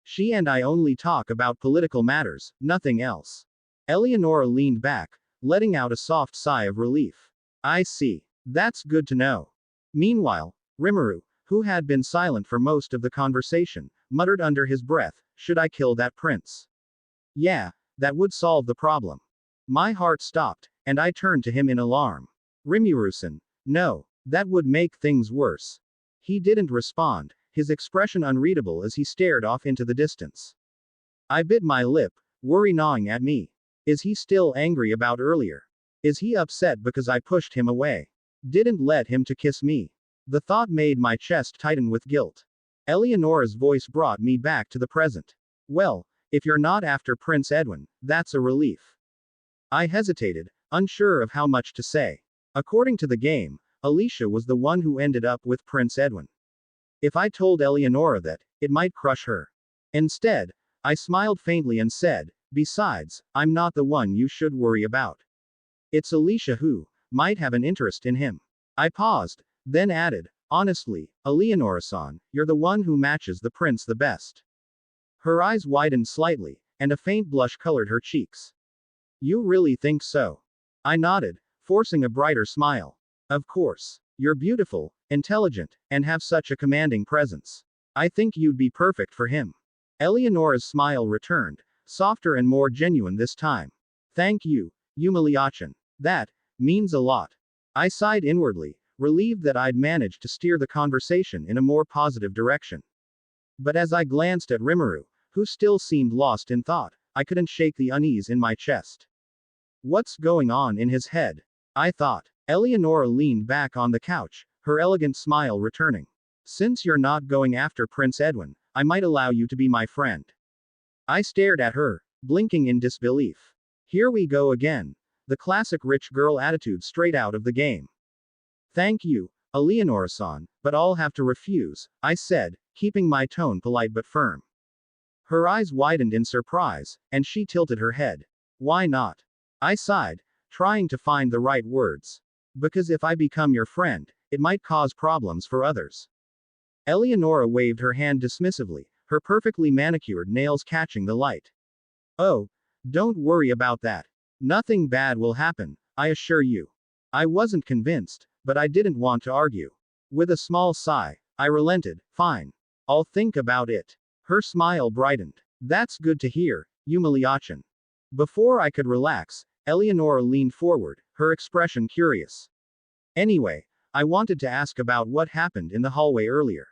She and I only talk about political matters, nothing else. Eleonora leaned back, letting out a soft sigh of relief. I see. That's good to know. Meanwhile, Rimuru, who had been silent for most of the conversation, muttered under his breath, should I kill that prince? Yeah, that would solve the problem. My heart stopped, and I turned to him in alarm. Rimuru-san, no, that would make things worse. He didn't respond, his expression unreadable as he stared off into the distance. I bit my lip, worry gnawing at me. Is he still angry about earlier? Is he upset because I pushed him away? Didn't let him to kiss me? The thought made my chest tighten with guilt. Eleonora's voice brought me back to the present. Well, if you're not after Prince Edwin, that's a relief. I hesitated, unsure of how much to say. According to the game, Alicia was the one who ended up with Prince Edwin. If I told Eleonora that, it might crush her. Instead, I smiled faintly and said, besides, I'm not the one you should worry about. It's Alicia who might have an interest in him. I paused, then added, honestly, Eleonora-san, you're the one who matches the prince the best. Her eyes widened slightly, and a faint blush colored her cheeks. You really think so? I nodded, forcing a brighter smile. Of course. You're beautiful, intelligent, and have such a commanding presence. I think you'd be perfect for him. Eleonora's smile returned, softer and more genuine this time. Thank you, Yumia-chan. That means a lot. I sighed inwardly, relieved that I'd managed to steer the conversation in a more positive direction. But as I glanced at Rimuru, who still seemed lost in thought, I couldn't shake the unease in my chest. What's going on in his head? I thought. Eleonora leaned back on the couch, her elegant smile returning. Since you're not going after Prince Edwin, I might allow you to be my friend. I stared at her, blinking in disbelief. Here we go again. The classic rich girl attitude straight out of the game. Thank you, Eleonora-san, but I'll have to refuse, I said, keeping my tone polite but firm. Her eyes widened in surprise, and she tilted her head. Why not? I sighed, trying to find the right words. Because if I become your friend, it might cause problems for others. Eleonora waved her hand dismissively, her perfectly manicured nails catching the light. Oh, don't worry about that. Nothing bad will happen, I assure you. I wasn't convinced, but I didn't want to argue. With a small sigh, I relented. Fine. I'll think about it. Her smile brightened. That's good to hear, Yumia-chan. Before I could relax, Eleonora leaned forward, her expression curious. Anyway, I wanted to ask about what happened in the hallway earlier.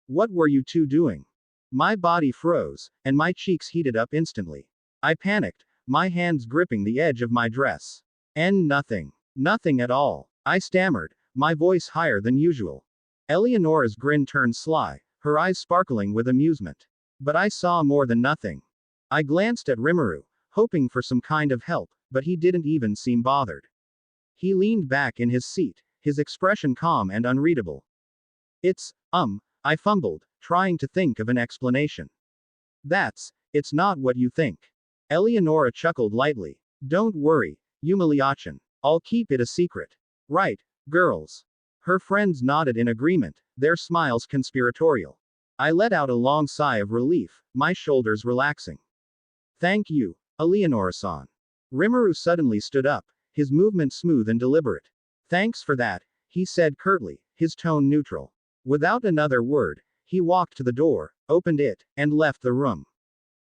What were you two doing? My body froze, and my cheeks heated up instantly. I panicked, my hands gripping the edge of my dress. And nothing. Nothing at all. I stammered, my voice higher than usual. Eleonora's grin turned sly, her eyes sparkling with amusement. But I saw more than nothing. I glanced at Rimuru, hoping for some kind of help, but he didn't even seem bothered. He leaned back in his seat, his expression calm and unreadable. I fumbled, trying to think of an explanation. It's not what you think. Eleonora chuckled lightly. Don't worry, Yumia-chan. I'll keep it a secret. Right, girls. Her friends nodded in agreement, their smiles conspiratorial. I let out a long sigh of relief, my shoulders relaxing. Thank you, Eleonora-san. Rimuru suddenly stood up, his movement smooth and deliberate. Thanks for that, he said curtly, his tone neutral. Without another word, he walked to the door, opened it, and left the room.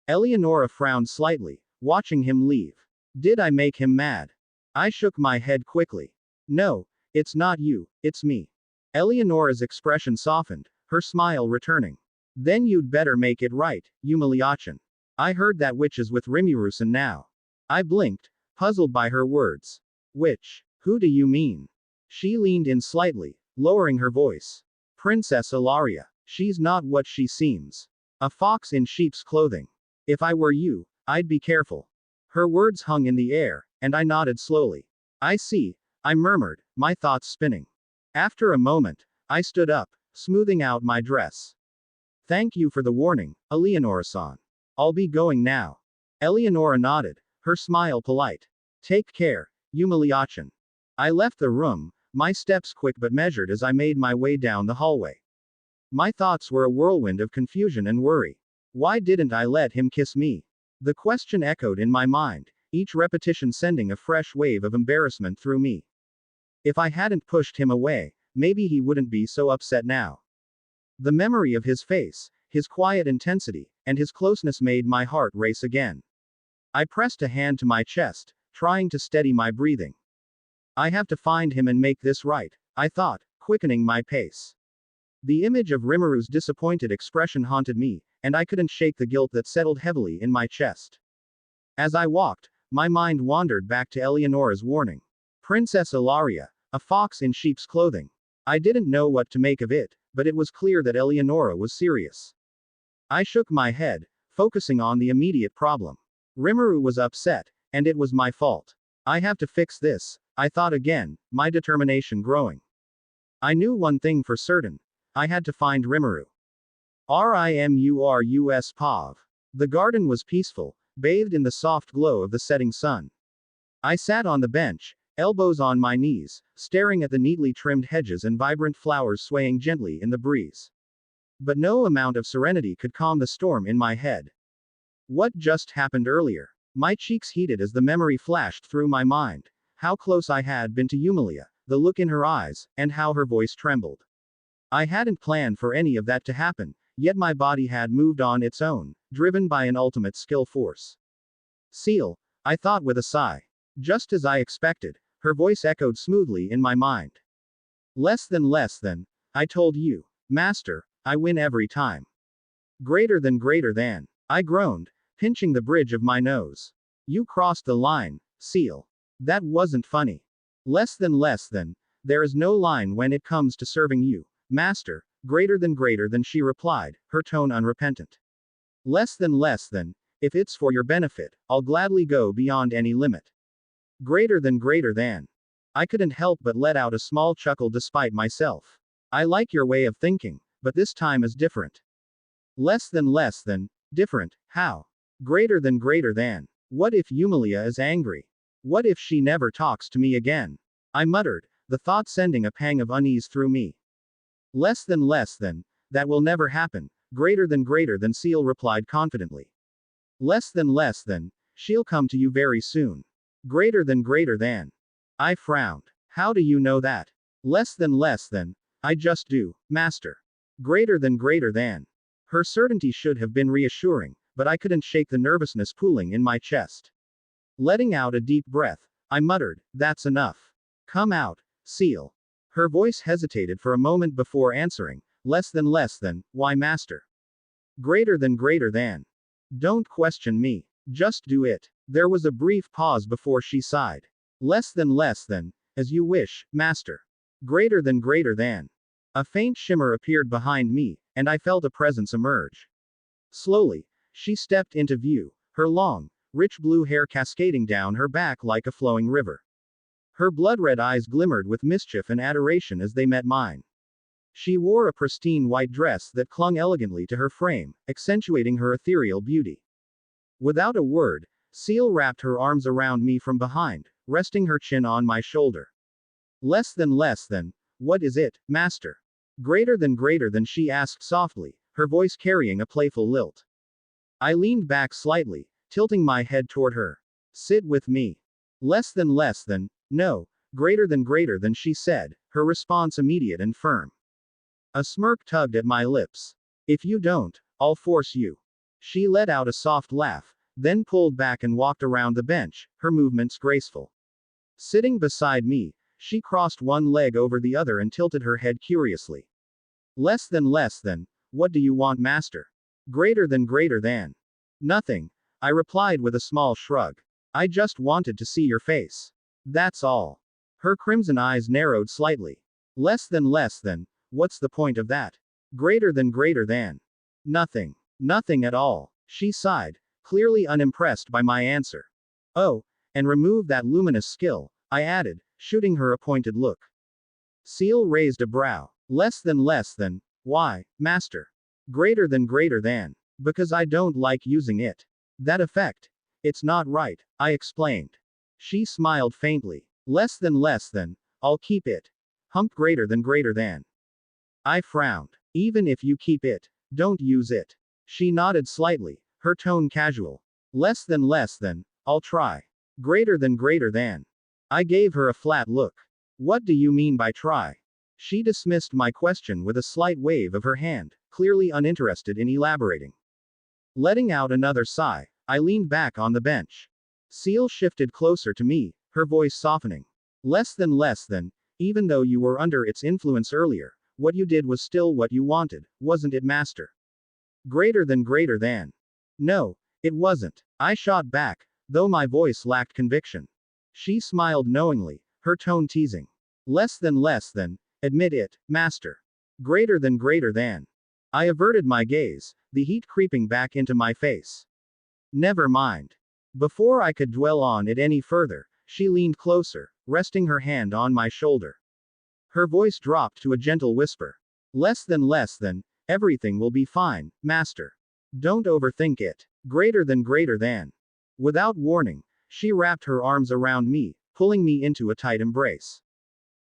Eleonora frowned slightly, watching him leave. Did I make him mad? I shook my head quickly. No, it's not you, it's me. Eleonora's expression softened, her smile returning. Then you'd better make it right, Yumia-chan. I heard that witches with Rimuru-san now. I blinked, puzzled by her words. Which? Who do you mean? She leaned in slightly, lowering her voice. Princess Ilaria. She's not what she seems. A fox in sheep's clothing. If I were you, I'd be careful. Her words hung in the air, and I nodded slowly. I see, I murmured, my thoughts spinning. After a moment, I stood up, smoothing out my dress. Thank you for the warning, Eleonora-san. I'll be going now. Eleonora nodded, her smile polite. Take care, Yumia-chan. I left the room, my steps quick but measured as I made my way down the hallway. My thoughts were a whirlwind of confusion and worry. Why didn't I let him kiss me? The question echoed in my mind, each repetition sending a fresh wave of embarrassment through me. If I hadn't pushed him away, maybe he wouldn't be so upset now. The memory of his face, his quiet intensity, and his closeness made my heart race again. I pressed a hand to my chest, trying to steady my breathing. I have to find him and make this right, I thought, quickening my pace. The image of Rimuru's disappointed expression haunted me, and I couldn't shake the guilt that settled heavily in my chest. As I walked, my mind wandered back to Eleonora's warning. Princess Ilaria, a fox in sheep's clothing. I didn't know what to make of it, but it was clear that Eleonora was serious. I shook my head, focusing on the immediate problem. Rimuru was upset, and it was my fault. I have to fix this, I thought again, my determination growing. I knew one thing for certain. I had to find Rimuru. Rimurus Pav. The garden was peaceful, bathed in the soft glow of the setting sun. I sat on the bench, elbows on my knees, staring at the neatly trimmed hedges and vibrant flowers swaying gently in the breeze. But no amount of serenity could calm the storm in my head. What just happened earlier? My cheeks heated as the memory flashed through my mind. How close I had been to Yumia, the look in her eyes, and how her voice trembled. I hadn't planned for any of that to happen, yet my body had moved on its own, driven by an ultimate skill force. Ciel, I thought with a sigh. Just as I expected, her voice echoed smoothly in my mind. Less than, I told you, Master, I win every time. Greater than, I groaned, pinching the bridge of my nose. You crossed the line, Ciel. That wasn't funny. Less than, there is no line when it comes to serving you, Master, Greater than she replied, her tone unrepentant. Less than, if it's for your benefit, I'll gladly go beyond any limit. Greater than. I couldn't help but let out a small chuckle despite myself. I like your way of thinking, but this time is different. Less than, different, how? Greater than. What if Yumia is angry? What if she never talks to me again? I muttered, the thought sending a pang of unease through me. Less than, that will never happen. Greater than Ciel replied confidently. Less than, she'll come to you very soon. Greater than. I frowned. How do you know that? Less than, I just do, master. Greater than. Her certainty should have been reassuring, but I couldn't shake the nervousness pooling in my chest. Letting out a deep breath, I muttered, that's enough. Come out, Ciel. Her voice hesitated for a moment before answering, less than, why master? Greater than. Don't question me. Just do it. There was a brief pause before she sighed. Less than, as you wish, master. Greater than. A faint shimmer appeared behind me, and I felt a presence emerge. Slowly, she stepped into view, her long, rich blue hair cascading down her back like a flowing river. Her blood-red eyes glimmered with mischief and adoration as they met mine. She wore a pristine white dress that clung elegantly to her frame, accentuating her ethereal beauty. Without a word, Ciel wrapped her arms around me from behind, resting her chin on my shoulder. Less than, what is it, master? Greater than she asked softly, her voice carrying a playful lilt. I leaned back slightly, tilting my head toward her. Sit with me. Less than, no, greater than she said, her response immediate and firm. A smirk tugged at my lips. If you don't, I'll force you. She let out a soft laugh, then pulled back and walked around the bench, her movements graceful. Sitting beside me, she crossed one leg over the other and tilted her head curiously. Less than, what do you want, master? Greater than. Nothing, I replied with a small shrug. I just wanted to see your face. That's all. Her crimson eyes narrowed slightly. Less than, what's the point of that? Greater than. Nothing. Nothing at all, she sighed, clearly unimpressed by my answer. Oh, and remove that luminous skill, I added, shooting her a pointed look. Ciel raised a brow. Less than, why, master? Greater than, because I don't like using it. That effect. It's not right, I explained. She smiled faintly. Less than, I'll keep it. Hump greater than. I frowned. Even if you keep it, don't use it. She nodded slightly, her tone casual. Less than, I'll try. Greater than. I gave her a flat look. What do you mean by try? She dismissed my question with a slight wave of her hand, clearly uninterested in elaborating. Letting out another sigh, I leaned back on the bench. Ciel shifted closer to me, her voice softening. Less than, even though you were under its influence earlier, what you did was still what you wanted, wasn't it, master? Greater than. No, it wasn't. I shot back, though my voice lacked conviction. She smiled knowingly, her tone teasing. Less than, admit it, master. Greater than. I averted my gaze, the heat creeping back into my face. Never mind. Before I could dwell on it any further, she leaned closer, resting her hand on my shoulder. Her voice dropped to a gentle whisper. Less than, everything will be fine, master. Don't overthink it. Greater than. Without warning, she wrapped her arms around me, pulling me into a tight embrace.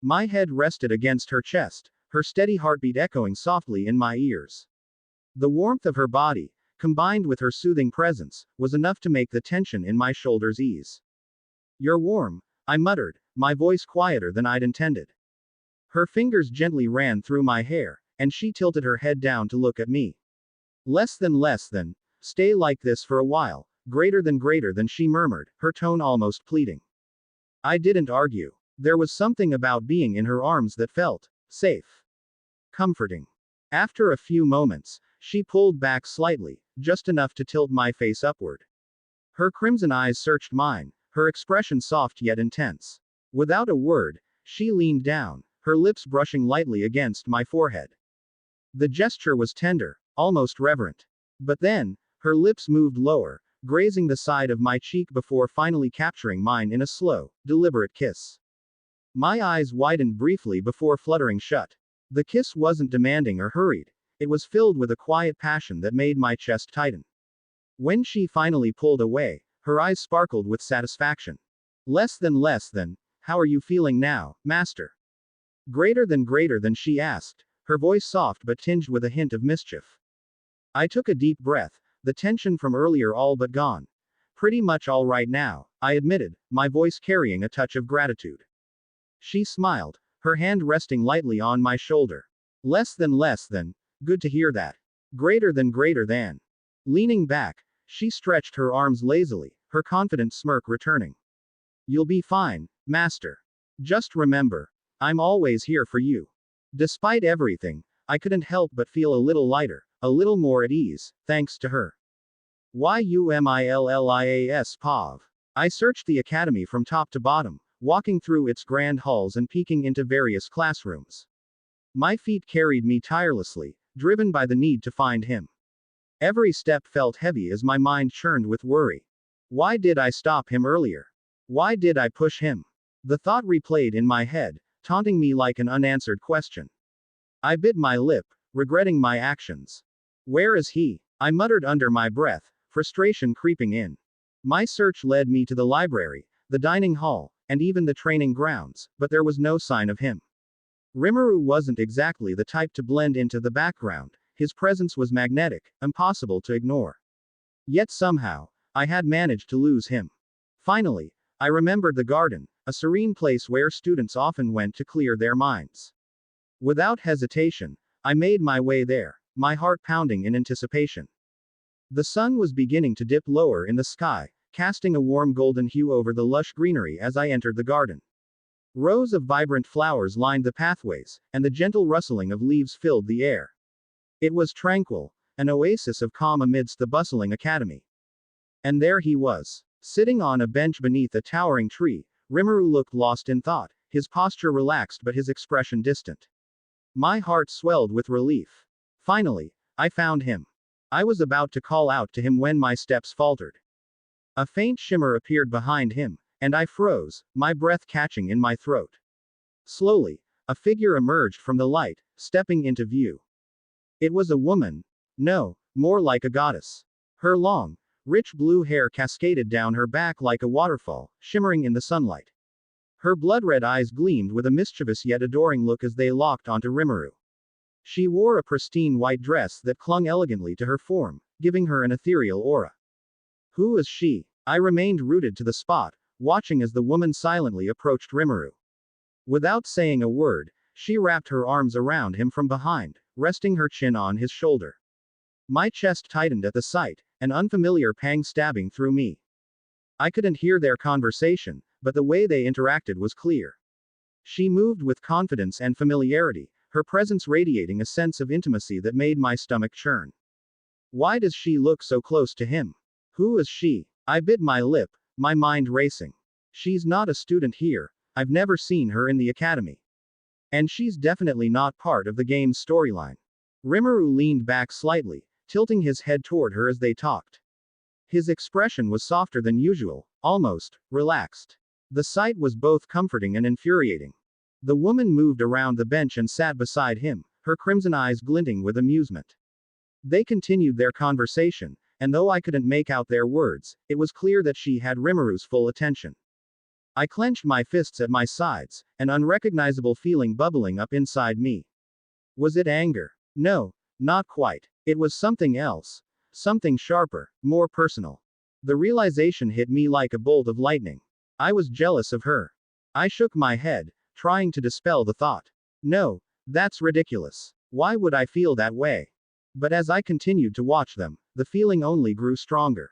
My head rested against her chest, her steady heartbeat echoing softly in my ears. The warmth of her body, combined with her soothing presence, was enough to make the tension in my shoulders ease. You're warm, I muttered, my voice quieter than I'd intended. Her fingers gently ran through my hair, and she tilted her head down to look at me. Less than, stay like this for a while, greater than she murmured, her tone almost pleading. I didn't argue. There was something about being in her arms that felt safe. Comforting. After a few moments, she pulled back slightly, just enough to tilt my face upward. Her crimson eyes searched mine, her expression soft yet intense. Without a word, she leaned down, her lips brushing lightly against my forehead. The gesture was tender, almost reverent. But then, her lips moved lower, grazing the side of my cheek before finally capturing mine in a slow, deliberate kiss. My eyes widened briefly before fluttering shut. The kiss wasn't demanding or hurried. It was filled with a quiet passion that made my chest tighten. When she finally pulled away, her eyes sparkled with satisfaction. Less than, how are you feeling now, master? Greater than, she asked, her voice soft but tinged with a hint of mischief. I took a deep breath, the tension from earlier all but gone. Pretty much all right now, I admitted, my voice carrying a touch of gratitude. She smiled, her hand resting lightly on my shoulder. Less than, good to hear that. Greater than. Leaning back, she stretched her arms lazily, her confident smirk returning. You'll be fine, master. Just remember, I'm always here for you. Despite everything, I couldn't help but feel a little lighter, a little more at ease, thanks to her. Yumillias Pav. I searched the academy from top to bottom, walking through its grand halls and peeking into various classrooms. My feet carried me tirelessly, driven by the need to find him. Every step felt heavy as my mind churned with worry. Why did I stop him earlier? Why did I push him? The thought replayed in my head, taunting me like an unanswered question. I bit my lip, regretting my actions. Where is he? I muttered under my breath, frustration creeping in. My search led me to the library, the dining hall, and even the training grounds, but there was no sign of him. Rimuru wasn't exactly the type to blend into the background, his presence was magnetic, impossible to ignore. Yet somehow, I had managed to lose him. Finally, I remembered the garden, a serene place where students often went to clear their minds. Without hesitation, I made my way there, my heart pounding in anticipation. The sun was beginning to dip lower in the sky, casting a warm golden hue over the lush greenery as I entered the garden. Rows of vibrant flowers lined the pathways, and the gentle rustling of leaves filled the air. It was tranquil, an oasis of calm amidst the bustling academy. And there he was, sitting on a bench beneath a towering tree. Rimuru looked lost in thought, his posture relaxed but his expression distant. My heart swelled with relief. Finally, I found him. I was about to call out to him when my steps faltered. A faint shimmer appeared behind him, and I froze, my breath catching in my throat. Slowly, a figure emerged from the light, stepping into view. It was a woman. No, more like a goddess. Her long, rich blue hair cascaded down her back like a waterfall, shimmering in the sunlight. Her blood-red eyes gleamed with a mischievous yet adoring look as they locked onto Rimuru. She wore a pristine white dress that clung elegantly to her form, giving her an ethereal aura. Who is she? I remained rooted to the spot, watching as the woman silently approached Rimuru. Without saying a word, she wrapped her arms around him from behind, resting her chin on his shoulder. My chest tightened at the sight, an unfamiliar pang stabbing through me. I couldn't hear their conversation, but the way they interacted was clear. She moved with confidence and familiarity, her presence radiating a sense of intimacy that made my stomach churn. Why does she look so close to him? Who is she? I bit my lip, my mind racing. She's not a student here, I've never seen her in the academy. And she's definitely not part of the game's storyline. Rimuru leaned back slightly, tilting his head toward her as they talked. His expression was softer than usual, almost relaxed. The sight was both comforting and infuriating. The woman moved around the bench and sat beside him, her crimson eyes glinting with amusement. They continued their conversation, and though I couldn't make out their words, it was clear that she had Rimuru's full attention. I clenched my fists at my sides, an unrecognizable feeling bubbling up inside me. Was it anger? No, not quite. It was something else. Something sharper, more personal. The realization hit me like a bolt of lightning. I was jealous of her. I shook my head, trying to dispel the thought. No, that's ridiculous. Why would I feel that way? But as I continued to watch them, the feeling only grew stronger.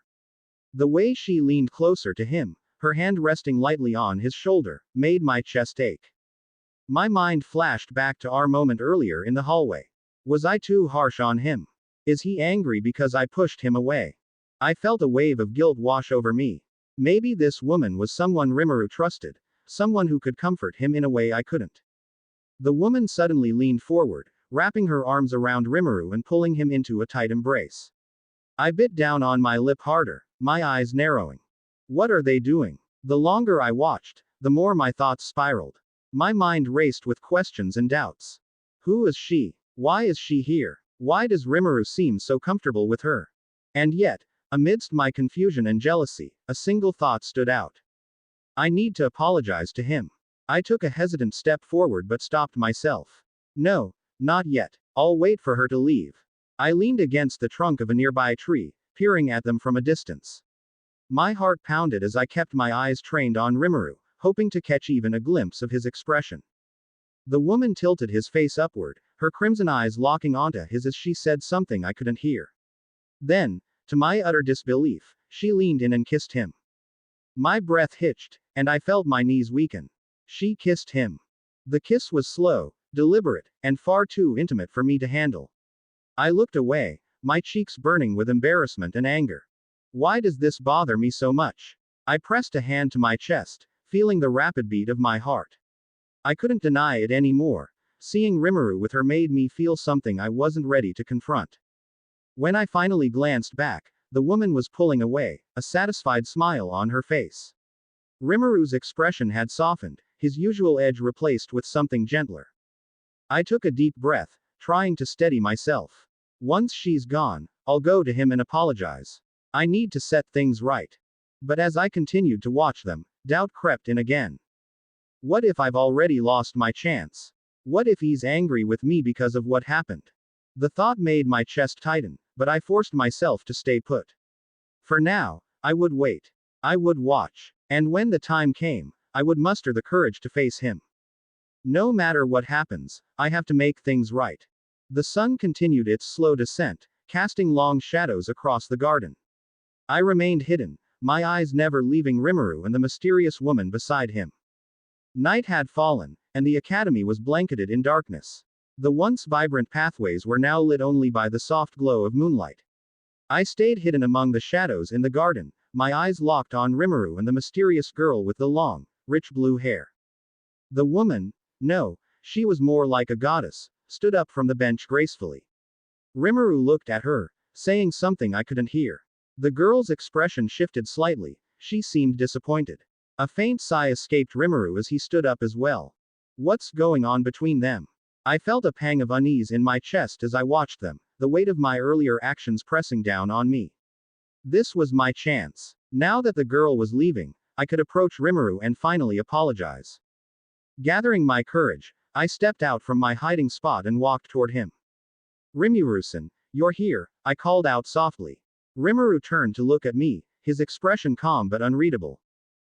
The way she leaned closer to him, her hand resting lightly on his shoulder, made my chest ache. My mind flashed back to our moment earlier in the hallway. Was I too harsh on him? Is he angry because I pushed him away? I felt a wave of guilt wash over me. Maybe this woman was someone Rimuru trusted, someone who could comfort him in a way I couldn't. The woman suddenly leaned forward, wrapping her arms around Rimuru and pulling him into a tight embrace. I bit down on my lip harder, my eyes narrowing. What are they doing? The longer I watched, the more my thoughts spiraled. My mind raced with questions and doubts. Who is she? Why is she here? Why does Rimuru seem so comfortable with her? And yet, amidst my confusion and jealousy, a single thought stood out. I need to apologize to him. I took a hesitant step forward but stopped myself. No, not yet. I'll wait for her to leave. I leaned against the trunk of a nearby tree, peering at them from a distance. My heart pounded as I kept my eyes trained on Rimuru, hoping to catch even a glimpse of his expression. The woman tilted his face upward, her crimson eyes locking onto his as she said something I couldn't hear. Then, to my utter disbelief, she leaned in and kissed him. My breath hitched, and I felt my knees weaken. She kissed him. The kiss was slow, deliberate, and far too intimate for me to handle. I looked away, my cheeks burning with embarrassment and anger. Why does this bother me so much? I pressed a hand to my chest, feeling the rapid beat of my heart. I couldn't deny it anymore. Seeing Rimuru with her made me feel something I wasn't ready to confront. When I finally glanced back, the woman was pulling away, a satisfied smile on her face. Rimuru's expression had softened, his usual edge replaced with something gentler. I took a deep breath, trying to steady myself. Once she's gone, I'll go to him and apologize. I need to set things right. But as I continued to watch them, doubt crept in again. What if I've already lost my chance? What if he's angry with me because of what happened? The thought made my chest tighten, but I forced myself to stay put. For now, I would wait. I would watch. And when the time came, I would muster the courage to face him. No matter what happens, I have to make things right. The sun continued its slow descent, casting long shadows across the garden. I remained hidden, my eyes never leaving Rimuru and the mysterious woman beside him. Night had fallen, and the academy was blanketed in darkness. The once vibrant pathways were now lit only by the soft glow of moonlight. I stayed hidden among the shadows in the garden, my eyes locked on Rimuru and the mysterious girl with the long, rich blue hair. The woman, no, she was more like a goddess, stood up from the bench gracefully. Rimuru looked at her, saying something I couldn't hear. The girl's expression shifted slightly, she seemed disappointed. A faint sigh escaped Rimuru as he stood up as well. What's going on between them? I felt a pang of unease in my chest as I watched them, the weight of my earlier actions pressing down on me. This was my chance. Now that the girl was leaving, I could approach Rimuru and finally apologize. Gathering my courage, I stepped out from my hiding spot and walked toward him. Rimuru-san, you're here, I called out softly. Rimuru turned to look at me, his expression calm but unreadable.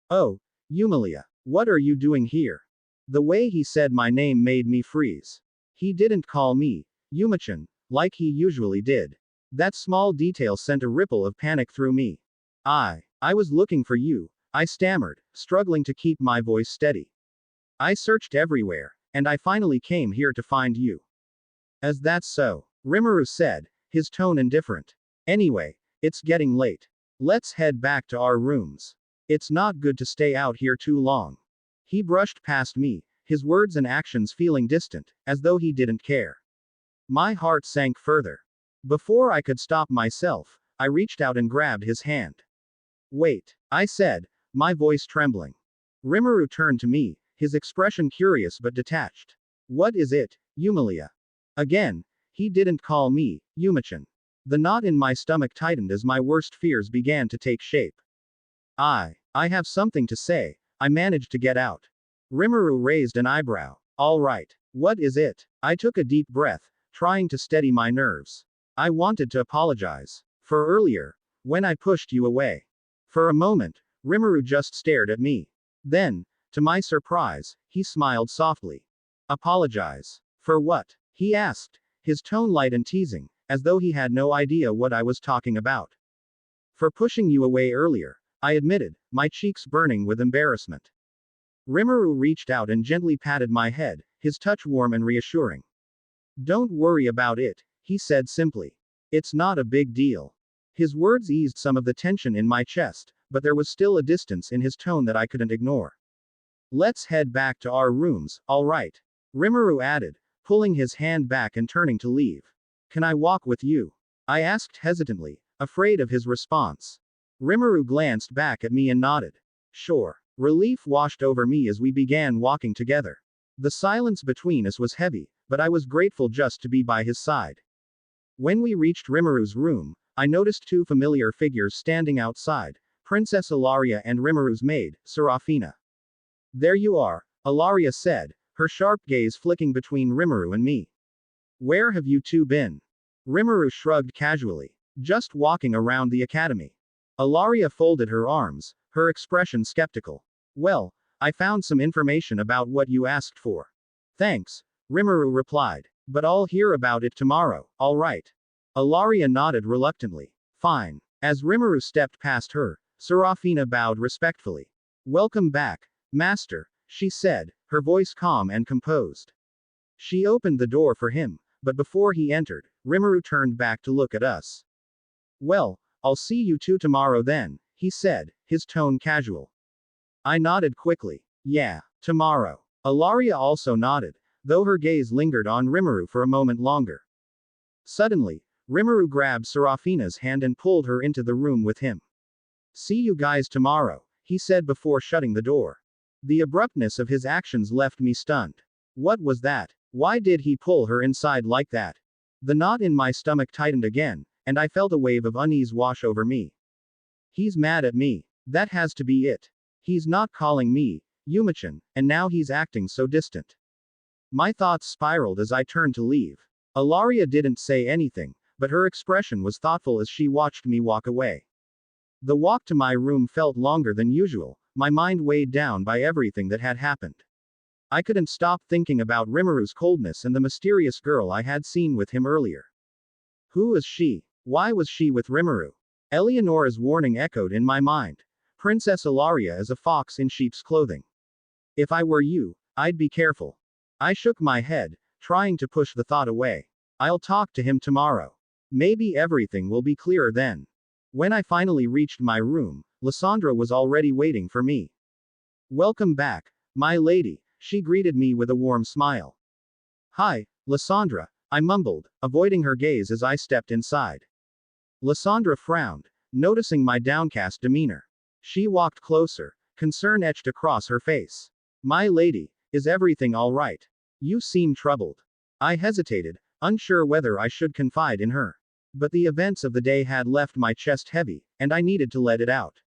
Oh, Yumia, what are you doing here? The way he said my name made me freeze. He didn't call me Yumia-chan, like he usually did. That small detail sent a ripple of panic through me. I was looking for you, I stammered, struggling to keep my voice steady. I searched everywhere, and I finally came here to find you. As that's so, Rimuru said, his tone indifferent. Anyway, it's getting late. Let's head back to our rooms. It's not good to stay out here too long. He brushed past me, his words and actions feeling distant, as though he didn't care. My heart sank further. Before I could stop myself, I reached out and grabbed his hand. Wait, I said, my voice trembling. Rimuru turned to me, his expression curious but detached. What is it, Yumia? Again, he didn't call me Yumia-chan. The knot in my stomach tightened as my worst fears began to take shape. I have something to say, I managed to get out. Rimuru raised an eyebrow. All right, what is it? I took a deep breath, trying to steady my nerves. I wanted to apologize. For earlier, when I pushed you away. For a moment, Rimuru just stared at me. Then, to my surprise, he smiled softly. Apologize. For what? He asked, his tone light and teasing, as though he had no idea what I was talking about. For pushing you away earlier, I admitted, my cheeks burning with embarrassment. Rimuru reached out and gently patted my head, his touch warm and reassuring. Don't worry about it, he said simply. It's not a big deal. His words eased some of the tension in my chest, but there was still a distance in his tone that I couldn't ignore. Let's head back to our rooms, all right? Rimuru added, pulling his hand back and turning to leave. Can I walk with you? I asked hesitantly, afraid of his response. Rimuru glanced back at me and nodded. Sure. Relief washed over me as we began walking together. The silence between us was heavy, but I was grateful just to be by his side. When we reached Rimuru's room, I noticed two familiar figures standing outside, Princess Ilaria and Rimuru's maid, Serafina. There you are, Ilaria said, her sharp gaze flicking between Rimuru and me. Where have you two been? Rimuru shrugged casually. Just walking around the academy. Ilaria folded her arms, her expression skeptical. Well, I found some information about what you asked for. Thanks, Rimuru replied. But I'll hear about it tomorrow, all right. Ilaria nodded reluctantly. Fine. As Rimuru stepped past her, Serafina bowed respectfully. Welcome back, Master, she said, her voice calm and composed. She opened the door for him, but before he entered, Rimuru turned back to look at us. Well, I'll see you two tomorrow then, he said, his tone casual. I nodded quickly. Yeah, tomorrow. Ilaria also nodded, though her gaze lingered on Rimuru for a moment longer. Suddenly, Rimuru grabbed Serafina's hand and pulled her into the room with him. See you guys tomorrow, he said before shutting the door. The abruptness of his actions left me stunned. What was that? Why did he pull her inside like that? The knot in my stomach tightened again, and I felt a wave of unease wash over me. He's mad at me. That has to be it. He's not calling me Yumia-chan, and now he's acting so distant. My thoughts spiraled as I turned to leave. Ilaria didn't say anything, but her expression was thoughtful as she watched me walk away. The walk to my room felt longer than usual, my mind weighed down by everything that had happened. I couldn't stop thinking about Rimuru's coldness and the mysterious girl I had seen with him earlier. Who is she? Why was she with Rimuru? Eleonora's warning echoed in my mind. Princess Ilaria is a fox in sheep's clothing. If I were you, I'd be careful. I shook my head, trying to push the thought away. I'll talk to him tomorrow. Maybe everything will be clearer then. When I finally reached my room, Lysandra was already waiting for me. Welcome back, my lady, she greeted me with a warm smile. Hi, Lysandra, I mumbled, avoiding her gaze as I stepped inside. Lysandra frowned, noticing my downcast demeanor. She walked closer, concern etched across her face. My lady, is everything all right? You seem troubled. I hesitated, unsure whether I should confide in her. But the events of the day had left my chest heavy, and I needed to let it out.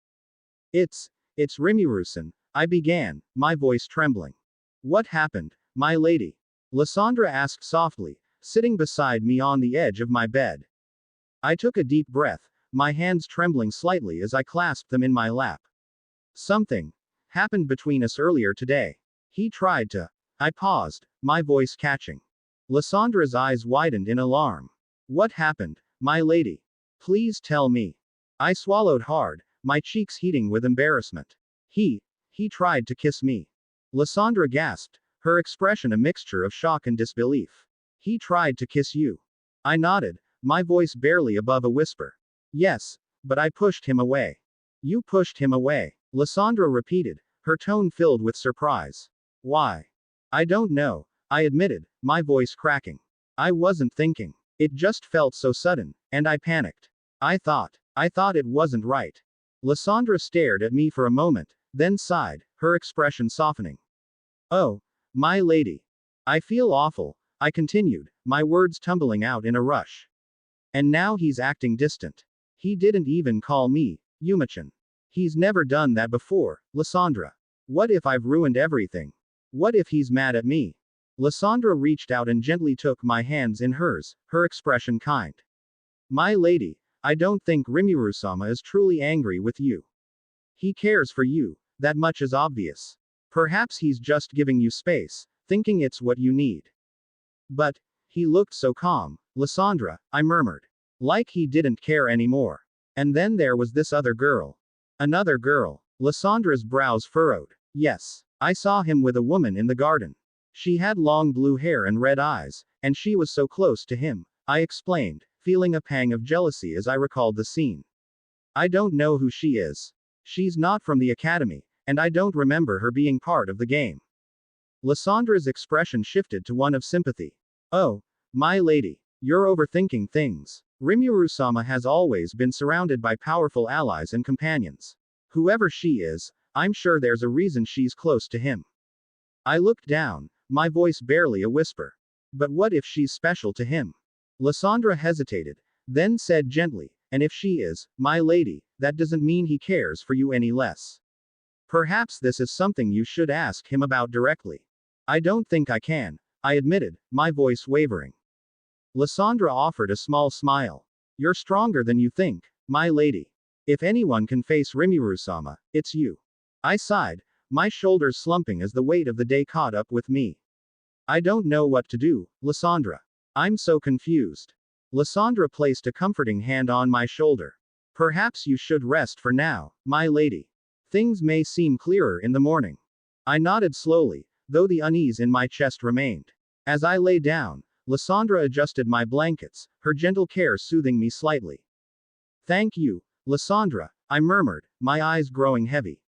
It's Rimuru-san, I began, my voice trembling. What happened, my lady? Lysandra asked softly, sitting beside me on the edge of my bed. I took a deep breath, my hands trembling slightly as I clasped them in my lap. Something happened between us earlier today. He tried to. I paused, my voice catching. Lysandra's eyes widened in alarm. What happened, my lady? Please tell me. I swallowed hard, my cheeks heating with embarrassment. He tried to kiss me. Lysandra gasped, her expression a mixture of shock and disbelief. He tried to kiss you. I nodded, my voice barely above a whisper. Yes, but I pushed him away. You pushed him away, Lysandra repeated, her tone filled with surprise. Why? I don't know, I admitted, my voice cracking. I wasn't thinking. It just felt so sudden, and I panicked. I thought it wasn't right. Lysandra stared at me for a moment, then sighed, her expression softening. Oh, my lady. I feel awful, I continued, my words tumbling out in a rush. And now he's acting distant. He didn't even call me Yumia-chan. He's never done that before, Lysandra. What if I've ruined everything? What if he's mad at me? Lysandra reached out and gently took my hands in hers, her expression kind. My lady, I don't think Rimuru-sama is truly angry with you. He cares for you, that much is obvious. Perhaps he's just giving you space, thinking it's what you need. But, he looked so calm, Lysandra, I murmured. Like he didn't care anymore. And then there was this other girl. Another girl. Lysandra's brows furrowed. Yes, I saw him with a woman in the garden. She had long blue hair and red eyes, and she was so close to him, I explained, feeling a pang of jealousy as I recalled the scene. I don't know who she is. She's not from the academy, and I don't remember her being part of the game. Lysandra's expression shifted to one of sympathy. Oh, my lady. You're overthinking things. Rimuru-sama has always been surrounded by powerful allies and companions. Whoever she is, I'm sure there's a reason she's close to him. I looked down, my voice barely a whisper. But what if she's special to him? Lysandra hesitated, then said gently, and if she is, my lady, that doesn't mean he cares for you any less. Perhaps this is something you should ask him about directly. I don't think I can, I admitted, my voice wavering. Lysandra offered a small smile. You're stronger than you think, my lady. If anyone can face Rimuru-sama, it's you. I sighed, my shoulders slumping as the weight of the day caught up with me. I don't know what to do, Lysandra. I'm so confused. Lysandra placed a comforting hand on my shoulder. Perhaps you should rest for now, my lady. Things may seem clearer in the morning. I nodded slowly, though the unease in my chest remained. As I lay down, Lysandra adjusted my blankets, her gentle care soothing me slightly. Thank you, Lysandra, I murmured, my eyes growing heavy.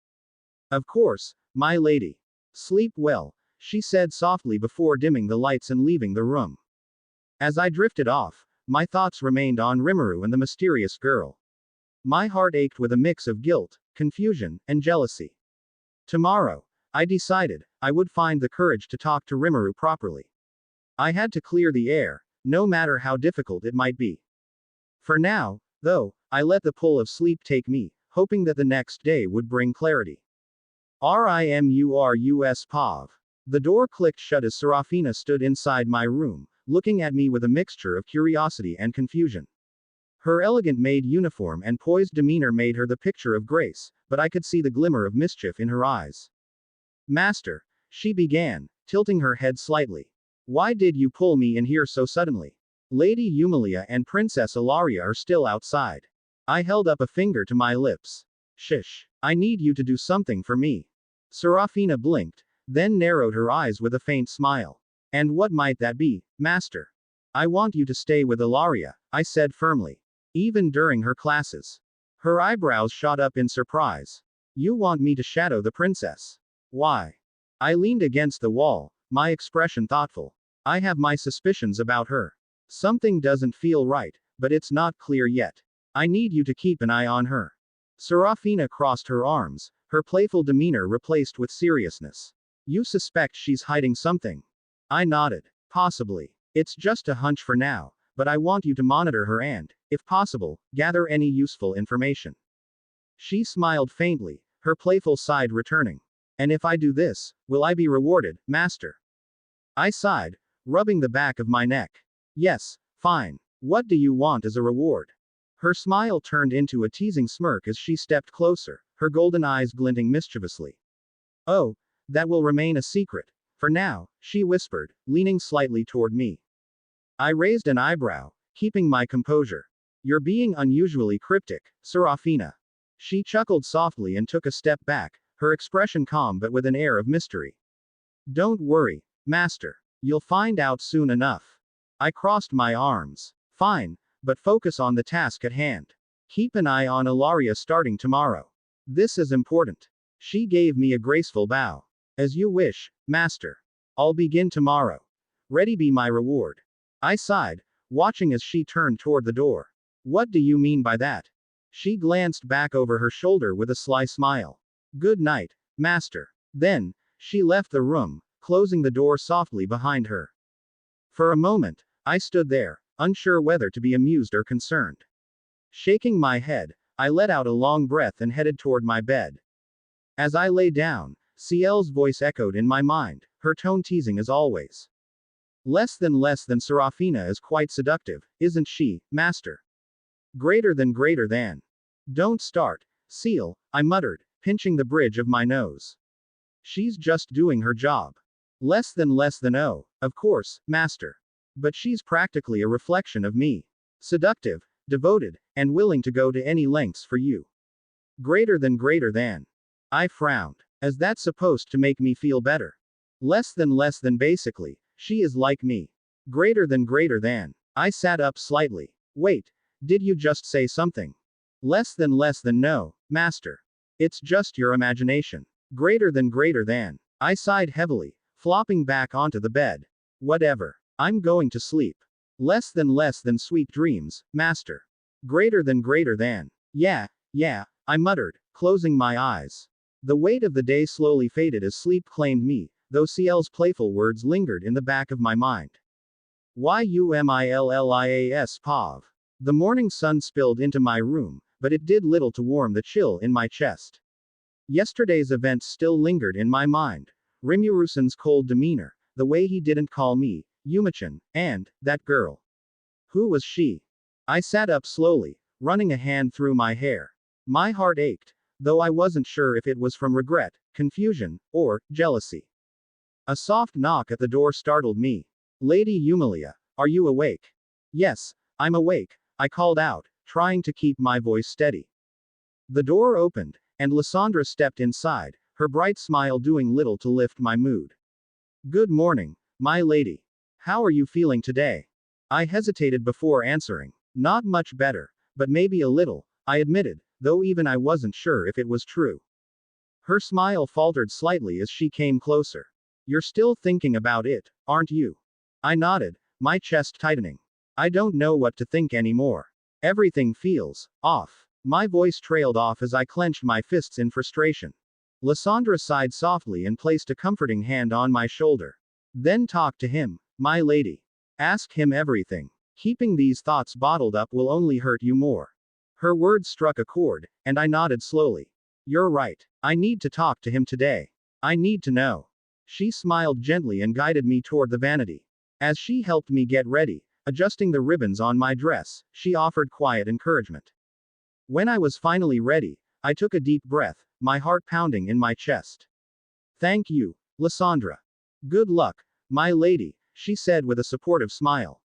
Of course, my lady. Sleep well, she said softly before dimming the lights and leaving the room. As I drifted off, my thoughts remained on Rimuru and the mysterious girl. My heart ached with a mix of guilt, confusion, and jealousy. Tomorrow, I decided, I would find the courage to talk to Rimuru properly. I had to clear the air, no matter how difficult it might be. For now, though, I let the pull of sleep take me, hoping that the next day would bring clarity. Rimurus Pav. The door clicked shut as Serafina stood inside my room, looking at me with a mixture of curiosity and confusion. Her elegant maid uniform and poised demeanor made her the picture of grace, but I could see the glimmer of mischief in her eyes. Master, she began, tilting her head slightly. Why did you pull me in here so suddenly? Lady Yumia and Princess Ilaria are still outside. I held up a finger to my lips. Shish. I need you to do something for me. Serafina blinked, then narrowed her eyes with a faint smile. And what might that be, master? I want you to stay with Ilaria, I said firmly. Even during her classes. Her eyebrows shot up in surprise. You want me to shadow the princess? Why? I leaned against the wall, my expression thoughtful. I have my suspicions about her. Something doesn't feel right, but it's not clear yet. I need you to keep an eye on her. Serafina crossed her arms, her playful demeanor replaced with seriousness. You suspect she's hiding something? I nodded. Possibly. It's just a hunch for now, but I want you to monitor her and, if possible, gather any useful information. She smiled faintly, her playful side returning. And if I do this, will I be rewarded, master? I sighed, rubbing the back of my neck. Yes, fine. What do you want as a reward? Her smile turned into a teasing smirk as she stepped closer, her golden eyes glinting mischievously. Oh, that will remain a secret. For now, she whispered, leaning slightly toward me. I raised an eyebrow, keeping my composure. You're being unusually cryptic, Serafina. She chuckled softly and took a step back, her expression calm but with an air of mystery. Don't worry, master. You'll find out soon enough. I crossed my arms. Fine, but focus on the task at hand. Keep an eye on Ilaria starting tomorrow. This is important. She gave me a graceful bow. As you wish, master. I'll begin tomorrow. Ready be my reward. I sighed, watching as she turned toward the door. What do you mean by that? She glanced back over her shoulder with a sly smile. Good night, master. Then, she left the room, closing the door softly behind her. For a moment, I stood there, unsure whether to be amused or concerned. Shaking my head, I let out a long breath and headed toward my bed. As I lay down, Ciel's voice echoed in my mind, her tone teasing as always. Less than Serafina is quite seductive, isn't she, master? Greater than. Don't start, Ciel, I muttered, pinching the bridge of my nose. She's just doing her job. Less than oh, of course, master. But she's practically a reflection of me. Seductive, devoted, and willing to go to any lengths for you. Greater than. I frowned. Is that supposed to make me feel better? Less than basically, she is like me. Greater than. I sat up slightly. Wait, did you just say something? Less than no, master. It's just your imagination. Greater than. I sighed heavily, flopping back onto the bed. Whatever. I'm going to sleep. Less than sweet dreams, master. Greater than. Yeah, I muttered, closing my eyes. The weight of the day slowly faded as sleep claimed me, though Ciel's playful words lingered in the back of my mind. Yumillias Pav. The morning sun spilled into my room, but it did little to warm the chill in my chest. Yesterday's events still lingered in my mind. Rimu-san's cold demeanor, the way he didn't call me Yumia-chan, and that girl. Who was she? I sat up slowly, running a hand through my hair. My heart ached, though I wasn't sure if it was from regret, confusion, or jealousy. A soft knock at the door startled me. Lady Yumia, are you awake? Yes, I'm awake, I called out, trying to keep my voice steady. The door opened, and Lysandra stepped inside, her bright smile doing little to lift my mood. Good morning, my lady. How are you feeling today? I hesitated before answering. Not much better, but maybe a little, I admitted, though even I wasn't sure if it was true. Her smile faltered slightly as she came closer. You're still thinking about it, aren't you? I nodded, my chest tightening. I don't know what to think anymore. Everything feels off. My voice trailed off as I clenched my fists in frustration. Lysandra sighed softly and placed a comforting hand on my shoulder. Then talk to him, my lady. Ask him everything. Keeping these thoughts bottled up will only hurt you more. Her words struck a chord, and I nodded slowly. You're right. I need to talk to him today. I need to know. She smiled gently and guided me toward the vanity. As she helped me get ready, adjusting the ribbons on my dress, she offered quiet encouragement. When I was finally ready, I took a deep breath, my heart pounding in my chest. Thank you, Lysandra. Good luck, my lady, she said with a supportive smile.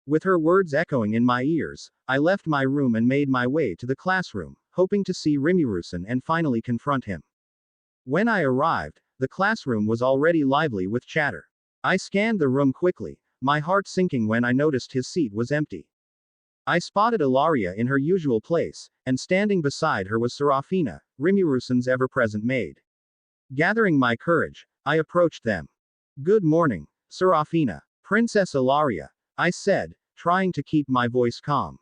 With her words echoing in my ears, I left my room and made my way to the classroom, hoping to see Rimu-san and finally confront him. When I arrived, the classroom was already lively with chatter. I scanned the room quickly, my heart sinking when I noticed his seat was empty. I spotted Ilaria in her usual place, and standing beside her was Serafina, Rimu-san's ever-present maid. Gathering my courage, I approached them. Good morning, Serafina. Princess Ilaria, I said, trying to keep my voice calm.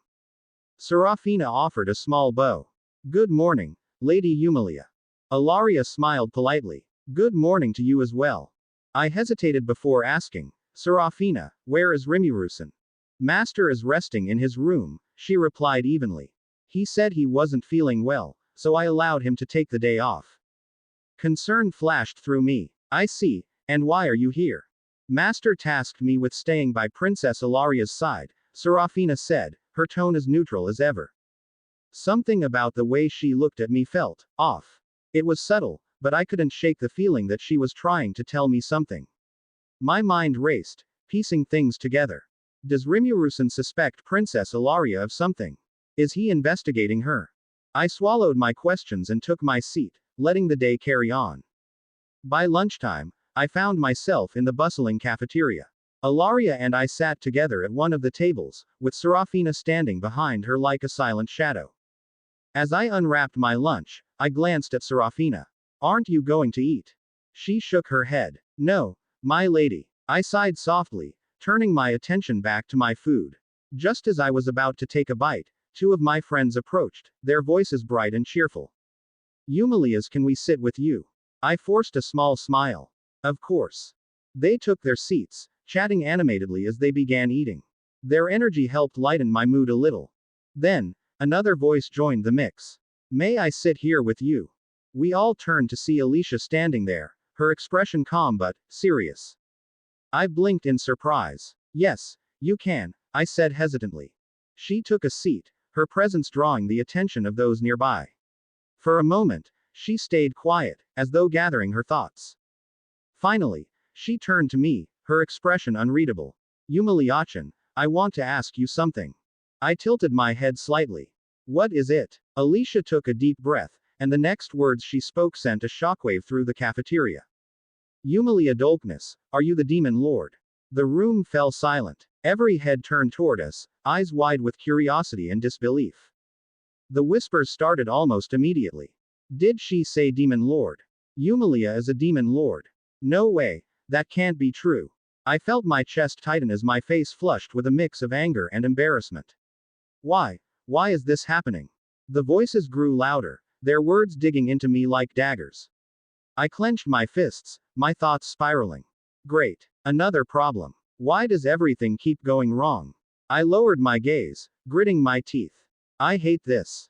Serafina offered a small bow. Good morning, Lady Yumia. Ilaria smiled politely. Good morning to you as well. I hesitated before asking, Serafina, where is Rimu-san? Master is resting in his room, she replied evenly. He said he wasn't feeling well, so I allowed him to take the day off. Concern flashed through me. I see, and why are you here? Master tasked me with staying by Princess Ilaria's side, Serafina said, her tone as neutral as ever. Something about the way she looked at me felt off. It was subtle, but I couldn't shake the feeling that she was trying to tell me something. My mind raced, piecing things together. Does Rimu-san suspect Princess Ilaria of something? Is he investigating her? I swallowed my questions and took my seat, letting the day carry on. By lunchtime, I found myself in the bustling cafeteria. Ilaria and I sat together at one of the tables, with Serafina standing behind her like a silent shadow. As I unwrapped my lunch, I glanced at Serafina. Aren't you going to eat? She shook her head. No, my lady. I sighed softly, turning my attention back to my food. Just as I was about to take a bite, two of my friends approached, their voices bright and cheerful. Yumilias, can we sit with you? I forced a small smile. Of course. They took their seats, chatting animatedly as they began eating. Their energy helped lighten my mood a little. Then, another voice joined the mix. May I sit here with you? We all turned to see Alicia standing there, her expression calm but serious. I blinked in surprise. Yes, you can, I said hesitantly. She took a seat, her presence drawing the attention of those nearby. For a moment, she stayed quiet, as though gathering her thoughts. Finally, she turned to me, her expression unreadable. Yumia-chan, I want to ask you something. I tilted my head slightly. What is it? Alicia took a deep breath, and the next words she spoke sent a shockwave through the cafeteria. Yumia Dolkness, are you the demon lord? The room fell silent. Every head turned toward us, eyes wide with curiosity and disbelief. The whispers started almost immediately. Did she say demon lord? Yumia is a demon lord. No way, that can't be true. I felt my chest tighten as my face flushed with a mix of anger and embarrassment. Why? Why is this happening? The voices grew louder, their words digging into me like daggers. I clenched my fists, my thoughts spiraling. Great. Another problem. Why does everything keep going wrong? I lowered my gaze, gritting my teeth. I hate this.